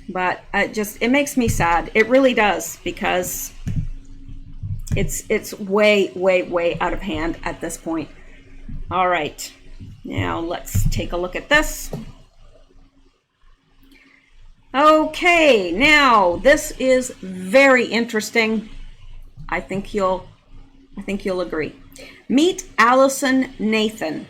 But it makes me sad. It really does, because it's way out of hand at this point. All right, now let's take a look at this. Okay, now this is very interesting. I think you'll agree. Meet Allison Nathan,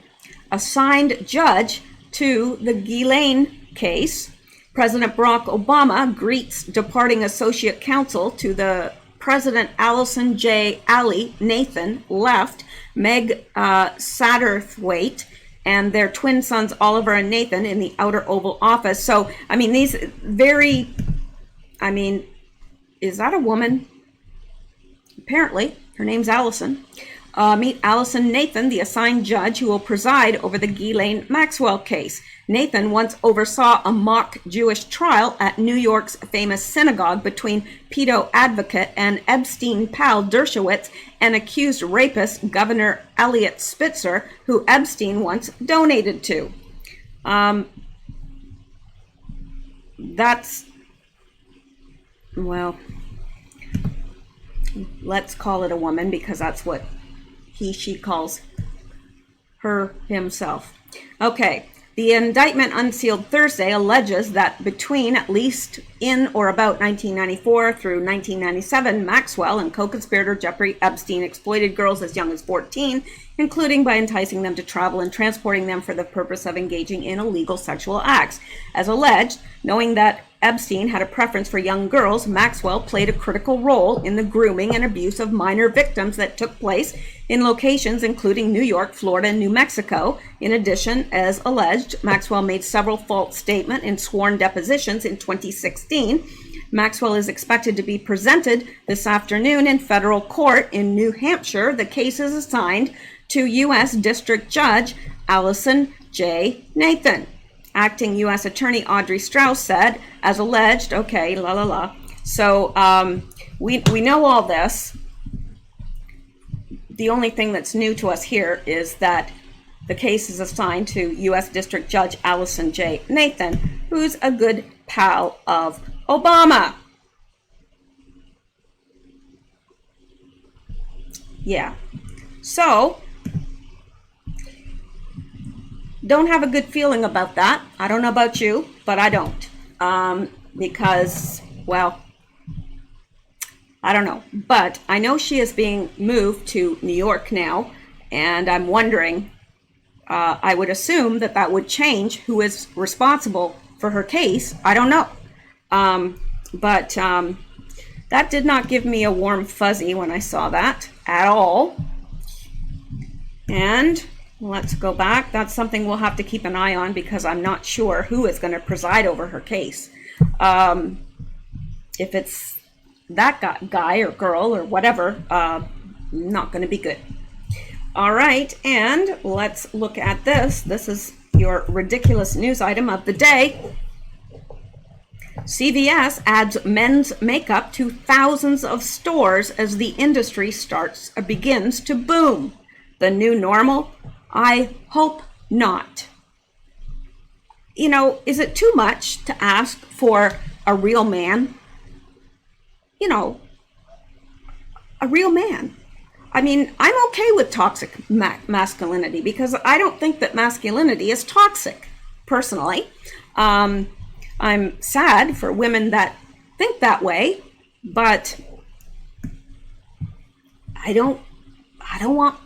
assigned judge to the Ghislaine case. President Barack Obama greets departing associate counsel to the President Allison J. Allie Nathan left, Meg Satterthwaite, and their twin sons Oliver and Nathan in the outer Oval Office. So, I mean, is that a woman? Apparently, her name's Allison. Meet Allison Nathan, the assigned judge who will preside over the Ghislaine Maxwell case. Nathan once oversaw a mock Jewish trial at New York's famous synagogue between pedo advocate and Epstein pal Dershowitz and accused rapist Governor Eliot Spitzer, who Epstein once donated to. Let's call it a woman, because that's what she calls her himself. Okay, the indictment unsealed Thursday alleges that between at least in or about 1994 through 1997, Maxwell and co-conspirator Jeffrey Epstein exploited girls as young as 14, including by enticing them to travel and transporting them for the purpose of engaging in illegal sexual acts. As alleged, knowing that Epstein had a preference for young girls, Maxwell played a critical role in the grooming and abuse of minor victims that took place in locations including New York, Florida, and New Mexico. In addition, as alleged, Maxwell made several false statements in sworn depositions in 2016. Maxwell is expected to be presented this afternoon in federal court in New Hampshire. The case is assigned to U.S. District Judge Allison J. Nathan. Acting U.S. Attorney Audrey Strauss said, as alleged, okay, So we know all this. The only thing that's new to us here is that the case is assigned to U.S. District Judge Allison J. Nathan, who's a good pal of Obama. Yeah. So, don't have a good feeling about that. I don't know about you, but I don't. Because, well, I don't know. But I know she is being moved to New York now, and I'm wondering, I would assume that would change who is responsible for her case. I don't know. But that did not give me a warm fuzzy when I saw that at all. And let's go back. That's something we'll have to keep an eye on, because I'm not sure who is going to preside over her case. If it's that guy or girl or whatever, not going to be good. All right, and let's look at this. This is your ridiculous news item of the day. CVS adds men's makeup to thousands of stores as the industry begins to boom. The new normal? I hope not. You know, is it too much to ask for a real man? You know, a real man. I mean, I'm okay with toxic masculinity because I don't think that masculinity is toxic, personally. I'm sad for women that think that way, but I don't want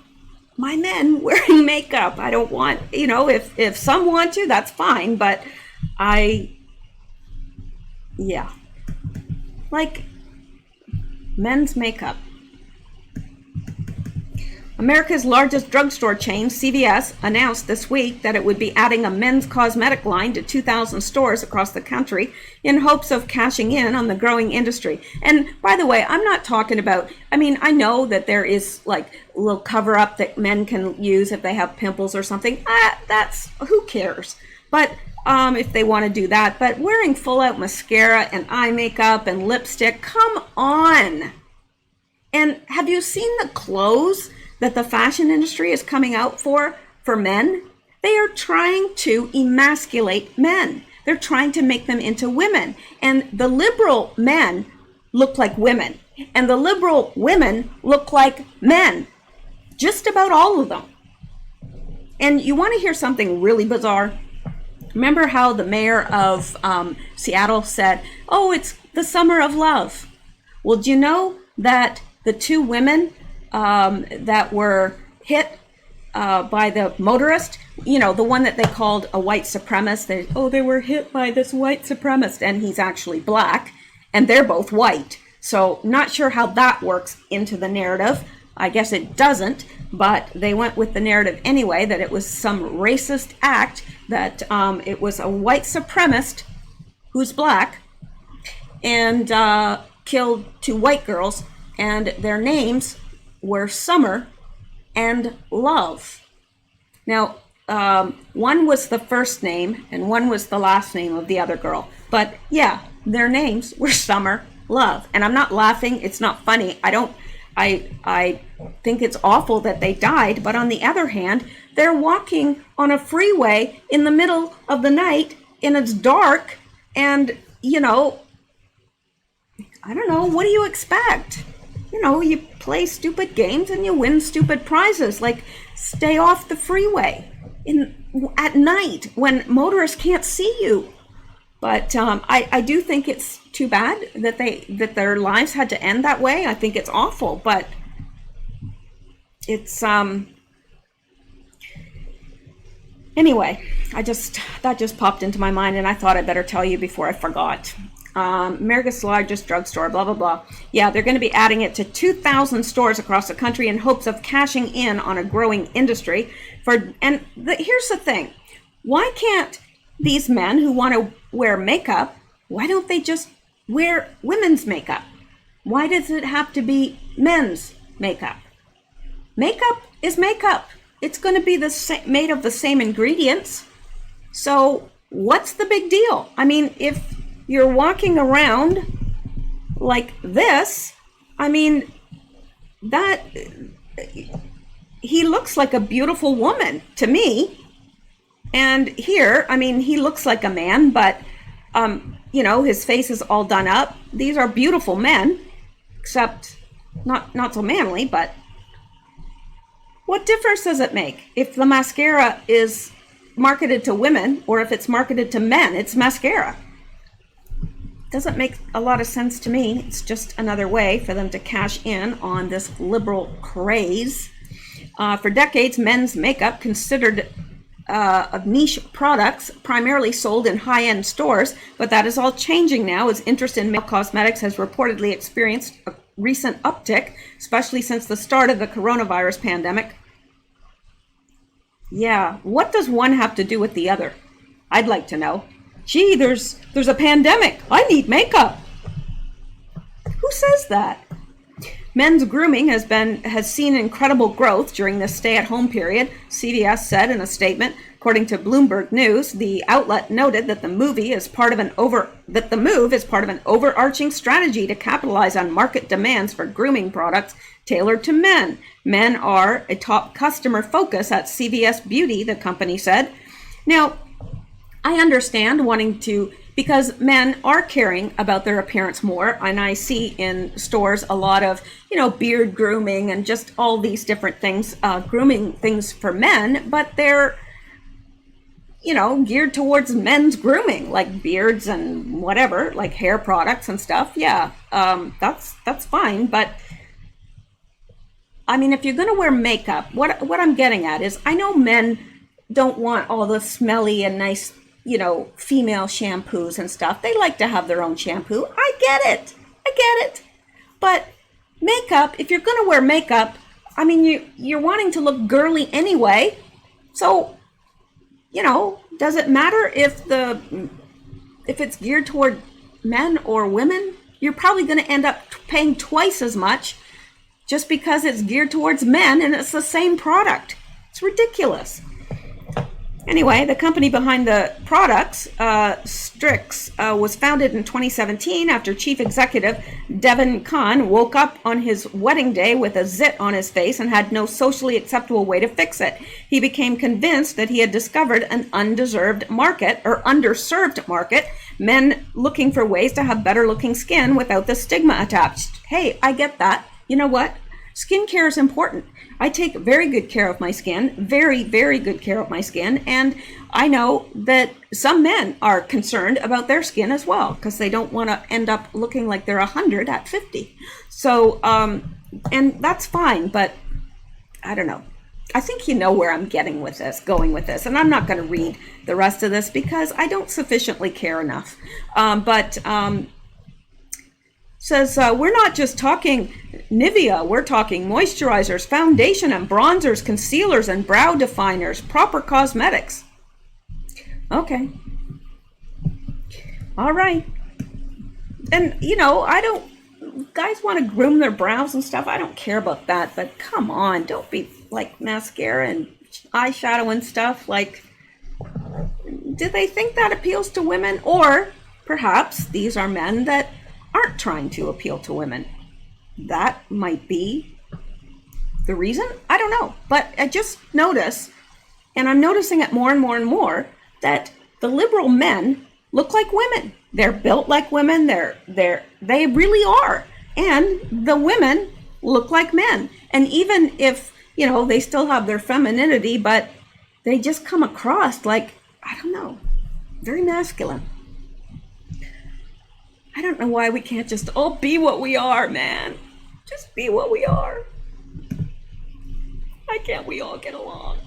my men wearing makeup. I don't want, you know, if some want to, that's fine, but yeah. Like, men's makeup. America's largest drugstore chain, CVS, announced this week that it would be adding a men's cosmetic line to 2,000 stores across the country in hopes of cashing in on the growing industry. And by the way, I'm not talking about, I mean, I know that there is like a little cover up that men can use if they have pimples or something. That's, who cares? But if they want to do that, but wearing full out mascara and eye makeup and lipstick, come on. And have you seen the clothes that the fashion industry is coming out for men? They are trying to emasculate men. They're trying to make them into women. And the liberal men look like women. And the liberal women look like men. Just about all of them. And you want to hear something really bizarre? Remember how the mayor of Seattle said, oh, it's the summer of love. Well, do you know that the two women that were hit by the motorist, you know, the one that they called a white supremacist, they were hit by this white supremacist, and he's actually black, and they're both white. So not sure how that works into the narrative. I guess it doesn't, but they went with the narrative anyway, that it was some racist act, that it was a white supremacist who's black and killed two white girls, and their names were Summer and Love. Now, one was the first name and one was the last name of the other girl. But yeah, their names were Summer, Love. And I'm not laughing. It's not funny. I think it's awful that they died. But on the other hand, they're walking on a freeway in the middle of the night and it's dark. And, you know, I don't know. What do you expect? You know, you play stupid games and you win stupid prizes. Like, stay off the freeway at night when motorists can't see you. But I do think it's too bad that their lives had to end that way. I think it's awful, but it's anyway. That just popped into my mind, and I thought I'd better tell you before I forgot. America's largest drugstore, blah, blah, blah. Yeah, they're going to be adding it to 2,000 stores across the country in hopes of cashing in on a growing industry. Here's the thing. Why can't these men who want to wear makeup, why don't they just wear women's makeup? Why does it have to be men's makeup? Makeup is makeup. It's going to be made of the same ingredients. So what's the big deal? I mean, if you're walking around like this, I mean, that he looks like a beautiful woman to me. And here, I mean, he looks like a man, but you know, his face is all done up. These are beautiful men, except not so manly. But what difference does it make if the mascara is marketed to women or if it's marketed to men? It's mascara. Doesn't make a lot of sense to me. It's just another way for them to cash in on this liberal craze. For decades, men's makeup, considered of niche products, primarily sold in high-end stores, but that is all changing now as interest in male cosmetics has reportedly experienced a recent uptick, especially since the start of the coronavirus pandemic. Yeah, what does one have to do with the other? I'd like to know. Gee, there's a pandemic. I need makeup. Who says that? Men's grooming has seen incredible growth during this stay-at-home period, CVS said in a statement. According to Bloomberg News, the outlet noted that the move is part of an overarching strategy to capitalize on market demands for grooming products tailored to men. Men are a top customer focus at CVS Beauty, the company said. Now, I understand wanting to, because men are caring about their appearance more, and I see in stores a lot of, beard grooming and just all these different things, grooming things for men, but they're, geared towards men's grooming, like beards and whatever, like hair products and stuff. Yeah, that's fine, but I mean, if you're going to wear makeup, what I'm getting at is, I know men don't want all the smelly and nice, female shampoos and stuff. They like to have their own shampoo. I get it. But makeup, if you're going to wear makeup, I mean, you're wanting to look girly anyway. So, does it matter if it's geared toward men or women? You're probably going to end up paying twice as much just because it's geared towards men and it's the same product. It's ridiculous. Anyway, the company behind the products, Strix, was founded in 2017 after Chief Executive Devin Khan woke up on his wedding day with a zit on his face and had no socially acceptable way to fix it. He became convinced that he had discovered an underserved market, men looking for ways to have better looking skin without the stigma attached. Hey, I get that. You know what? Skincare is important. I take very good care of my skin, very, very good care of my skin. And I know that some men are concerned about their skin as well, because they don't want to end up looking like they're 100 at 50. So, and that's fine, but I don't know. I think you know where I'm going with this. And I'm not going to read the rest of this because I don't sufficiently care enough. Says, we're not just talking Nivea, we're talking moisturizers, foundation and bronzers, concealers and brow definers, proper cosmetics. Okay. All right. And, guys want to groom their brows and stuff. I don't care about that, but come on, don't be like mascara and eyeshadow and stuff. Like, do they think that appeals to women? Or perhaps these are men that aren't trying to appeal to women. That might be the reason. I don't know. But I just notice, and I'm noticing it more and more and more, that the liberal men look like women. They're built like women. They really are. And the women look like men. And even if, they still have their femininity, but they just come across like, I don't know, very masculine. I don't know why we can't just all be what we are, man. Just be what we are. Why can't we all get along?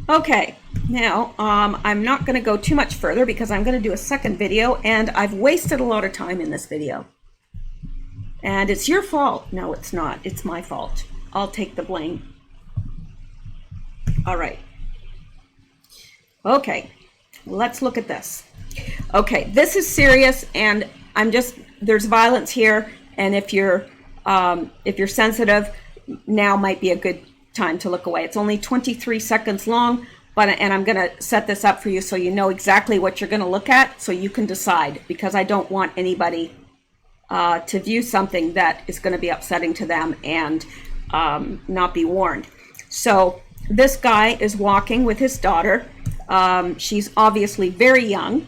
Okay, now I'm not going to go too much further because I'm going to do a second video, and I've wasted a lot of time in this video. And it's your fault. No, it's not. It's my fault. I'll take the blame. All right. Okay, let's look at this. Okay, this is serious, and there's violence here, and if you're sensitive, now might be a good time to look away. It's only 23 seconds long, and I'm going to set this up for you so you know exactly what you're going to look at so you can decide, because I don't want anybody to view something that is going to be upsetting to them and not be warned. So this guy is walking with his daughter. She's obviously very young,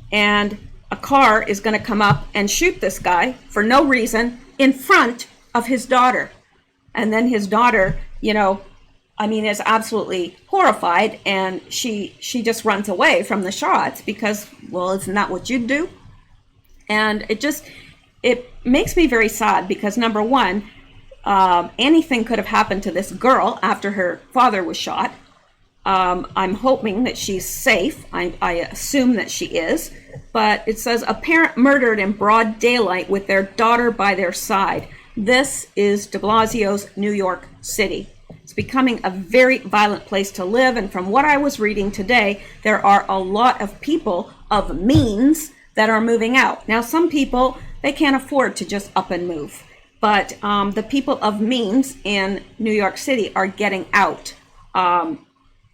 and a car is going to come up and shoot this guy for no reason in front of his daughter. And then his daughter, is absolutely horrified, and she just runs away from the shots because, well, isn't that what you'd do? And it makes me very sad because, number one, anything could have happened to this girl after her father was shot. I'm hoping that she's safe. I assume that she is. But it says, a parent murdered in broad daylight with their daughter by their side. This is de Blasio's New York City. It's becoming a very violent place to live. And from what I was reading today, there are a lot of people of means that are moving out. Now, some people, they can't afford to just up and move. But the people of means in New York City are getting out.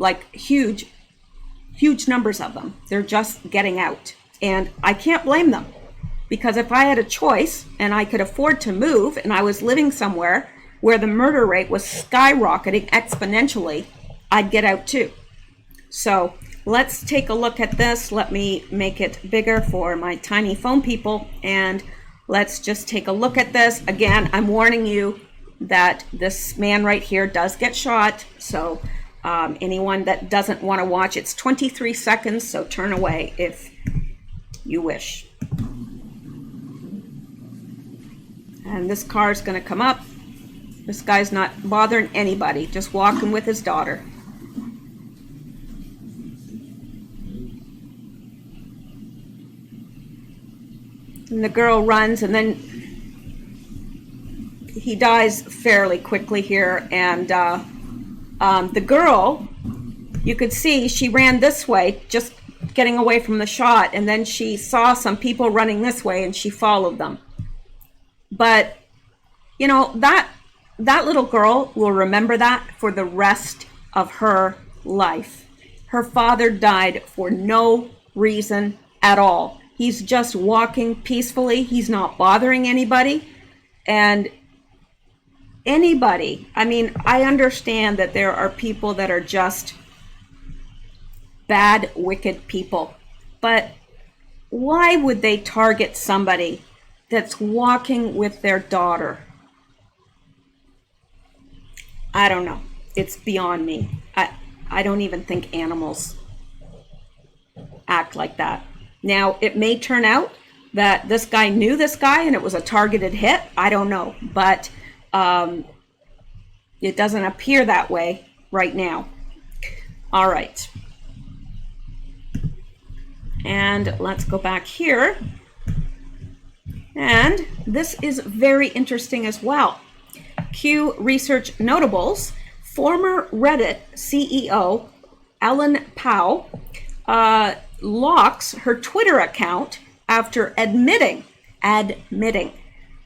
like huge numbers of them. They're just getting out. And I can't blame them, because if I had a choice and I could afford to move and I was living somewhere where the murder rate was skyrocketing exponentially, I'd get out too. So let's take a look at this. Let me make it bigger for my tiny phone people, and let's just take a look at this. Again, I'm warning you that this man right here does get shot. So anyone that doesn't want to watch, it's 23 seconds, so turn away if you wish. And this car is going to come up. This guy's not bothering anybody, just walking with his daughter. And the girl runs, and then he dies fairly quickly here. And the girl, you could see she ran this way, just getting away from the shot, and then she saw some people running this way and she followed them. But you know, that little girl will remember that for the rest of her life. Her father died for no reason at all. He's just walking peacefully. He's not bothering anybody. And anybody, I mean, I understand that there are people that are just bad, wicked people. But why would they target somebody that's walking with their daughter? I don't know. It's beyond me. I don't even think animals act like that. Now, it may turn out that this guy knew this guy and it was a targeted hit. I don't know. But it doesn't appear that way right now. All right. And let's go back here. And this is very interesting as well. Q Research Notables, former Reddit CEO Ellen Pao locks her Twitter account after admitting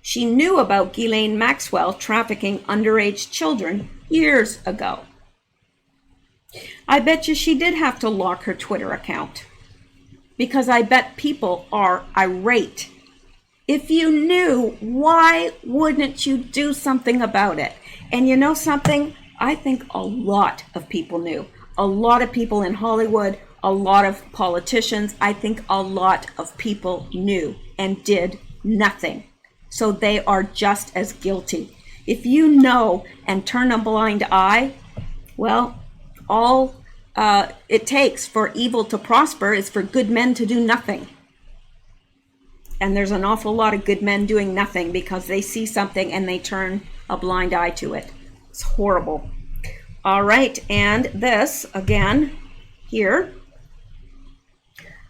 she knew about Ghislaine Maxwell trafficking underage children years ago. I bet you she did have to lock her Twitter account, because I bet people are irate. If you knew, why wouldn't you do something about it? And you know something? I think a lot of people knew. A lot of people in Hollywood, a lot of politicians, I think a lot of people knew and did nothing. So they are just as guilty. If you know and turn a blind eye, well, all it takes for evil to prosper is for good men to do nothing. And there's an awful lot of good men doing nothing because they see something and they turn a blind eye to it. It's horrible. All right, and this again here.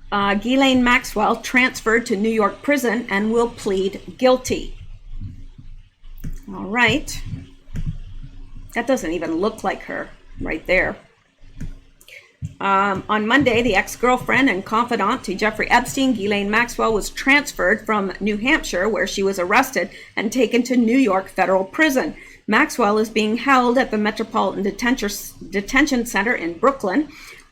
Ghislaine Maxwell transferred to New York prison and will plead guilty. All right. That doesn't even look like her right there. On Monday, the ex-girlfriend and confidant to Jeffrey Epstein, Ghislaine Maxwell, was transferred from New Hampshire, where she was arrested, and taken to New York federal prison. Maxwell is being held at the Metropolitan Detention Center in Brooklyn.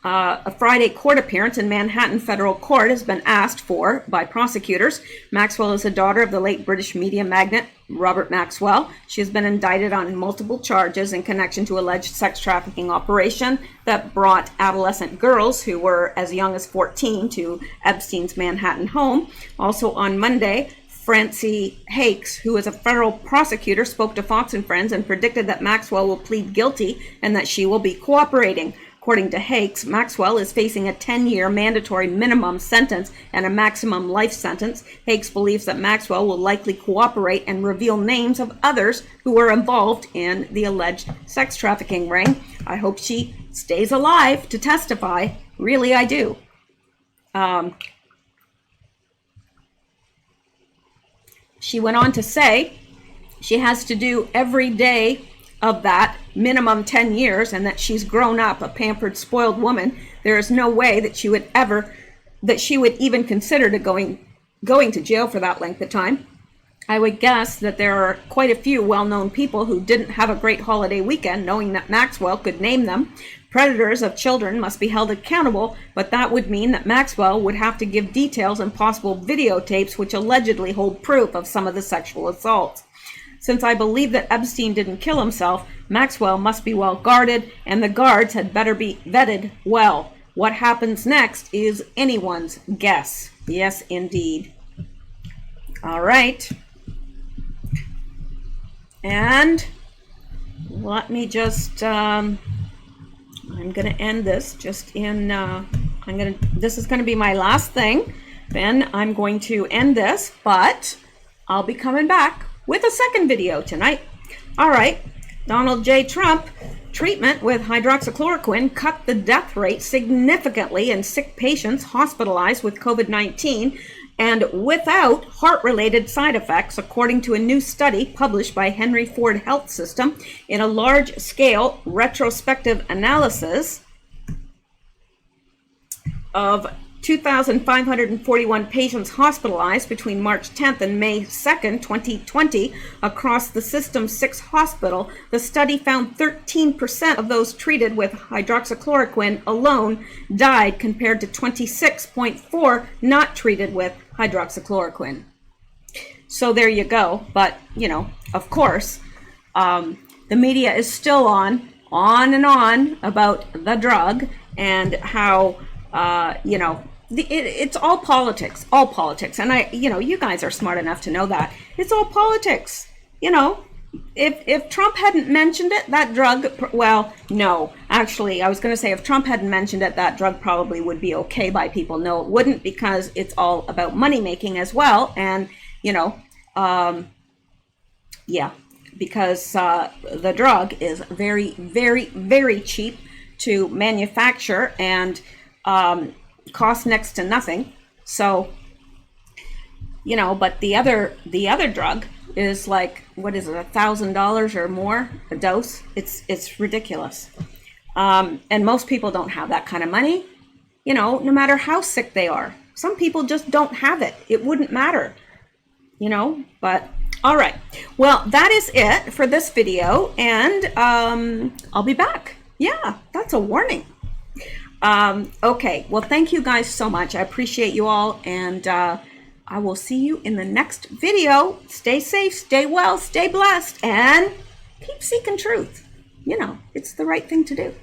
A Friday court appearance in Manhattan federal court has been asked for by prosecutors. Maxwell is the daughter of the late British media magnate Robert Maxwell. She has been indicted on multiple charges in connection to alleged sex trafficking operation that brought adolescent girls who were as young as 14 to Epstein's Manhattan home. Also on Monday, Francie Hakes, who is a federal prosecutor, spoke to Fox and Friends and predicted that Maxwell will plead guilty and that she will be cooperating. According to Hakes, Maxwell is facing a 10-year mandatory minimum sentence and a maximum life sentence. Hakes believes that Maxwell will likely cooperate and reveal names of others who were involved in the alleged sex trafficking ring. I hope she stays alive to testify. Really, I do. She went on to say she has to do every day of that minimum 10 years and that she's grown up, a pampered, spoiled woman. There is no way that she would even consider going to jail for that length of time. I would guess that there are quite a few well-known people who didn't have a great holiday weekend, knowing that Maxwell could name them. Predators of children must be held accountable, but that would mean that Maxwell would have to give details and possible videotapes which allegedly hold proof of some of the sexual assaults. Since I believe that Epstein didn't kill himself, Maxwell must be well guarded, and the guards had better be vetted well. What happens next is anyone's guess. Yes, indeed. All right. And let me just, I'm going to end this just in, this is going to be my last thing. Then I'm going to end this, but I'll be coming back with a second video tonight. All right. Donald J. Trump, treatment with hydroxychloroquine cut the death rate significantly in sick patients hospitalized with COVID-19 and without heart-related side effects, according to a new study published by Henry Ford Health System in a large-scale retrospective analysis of 2,541 patients hospitalized between March 10th and May 2nd, 2020, across the system's 6 hospitals. The study found 13% of those treated with hydroxychloroquine alone died, compared to 26.4% not treated with hydroxychloroquine. So there you go. But, you know, of course, the media is still on and on about the drug and how, you know, it's all politics, and you guys are smart enough to know that it's all politics. You know, if Trump hadn't mentioned it, that drug, well, no, actually, I was going to say if Trump hadn't mentioned it, that drug probably would be okay by people. No, it wouldn't, because it's all about money making as well, and you know, yeah, because the drug is very, very, very cheap to manufacture and cost next to nothing. So, you know, but the other drug is like, what is it, $1,000 or more a dose? It's ridiculous. And most people don't have that kind of money, you know, no matter how sick they are. Some people just don't have it. It wouldn't matter, you know, but all right. Well, that is it for this video, and I'll be back. Yeah, that's a warning. Okay, well, thank you guys so much. I appreciate you all, and I will see you in the next video. Stay safe, stay well, stay blessed, and keep seeking truth. You know, it's the right thing to do.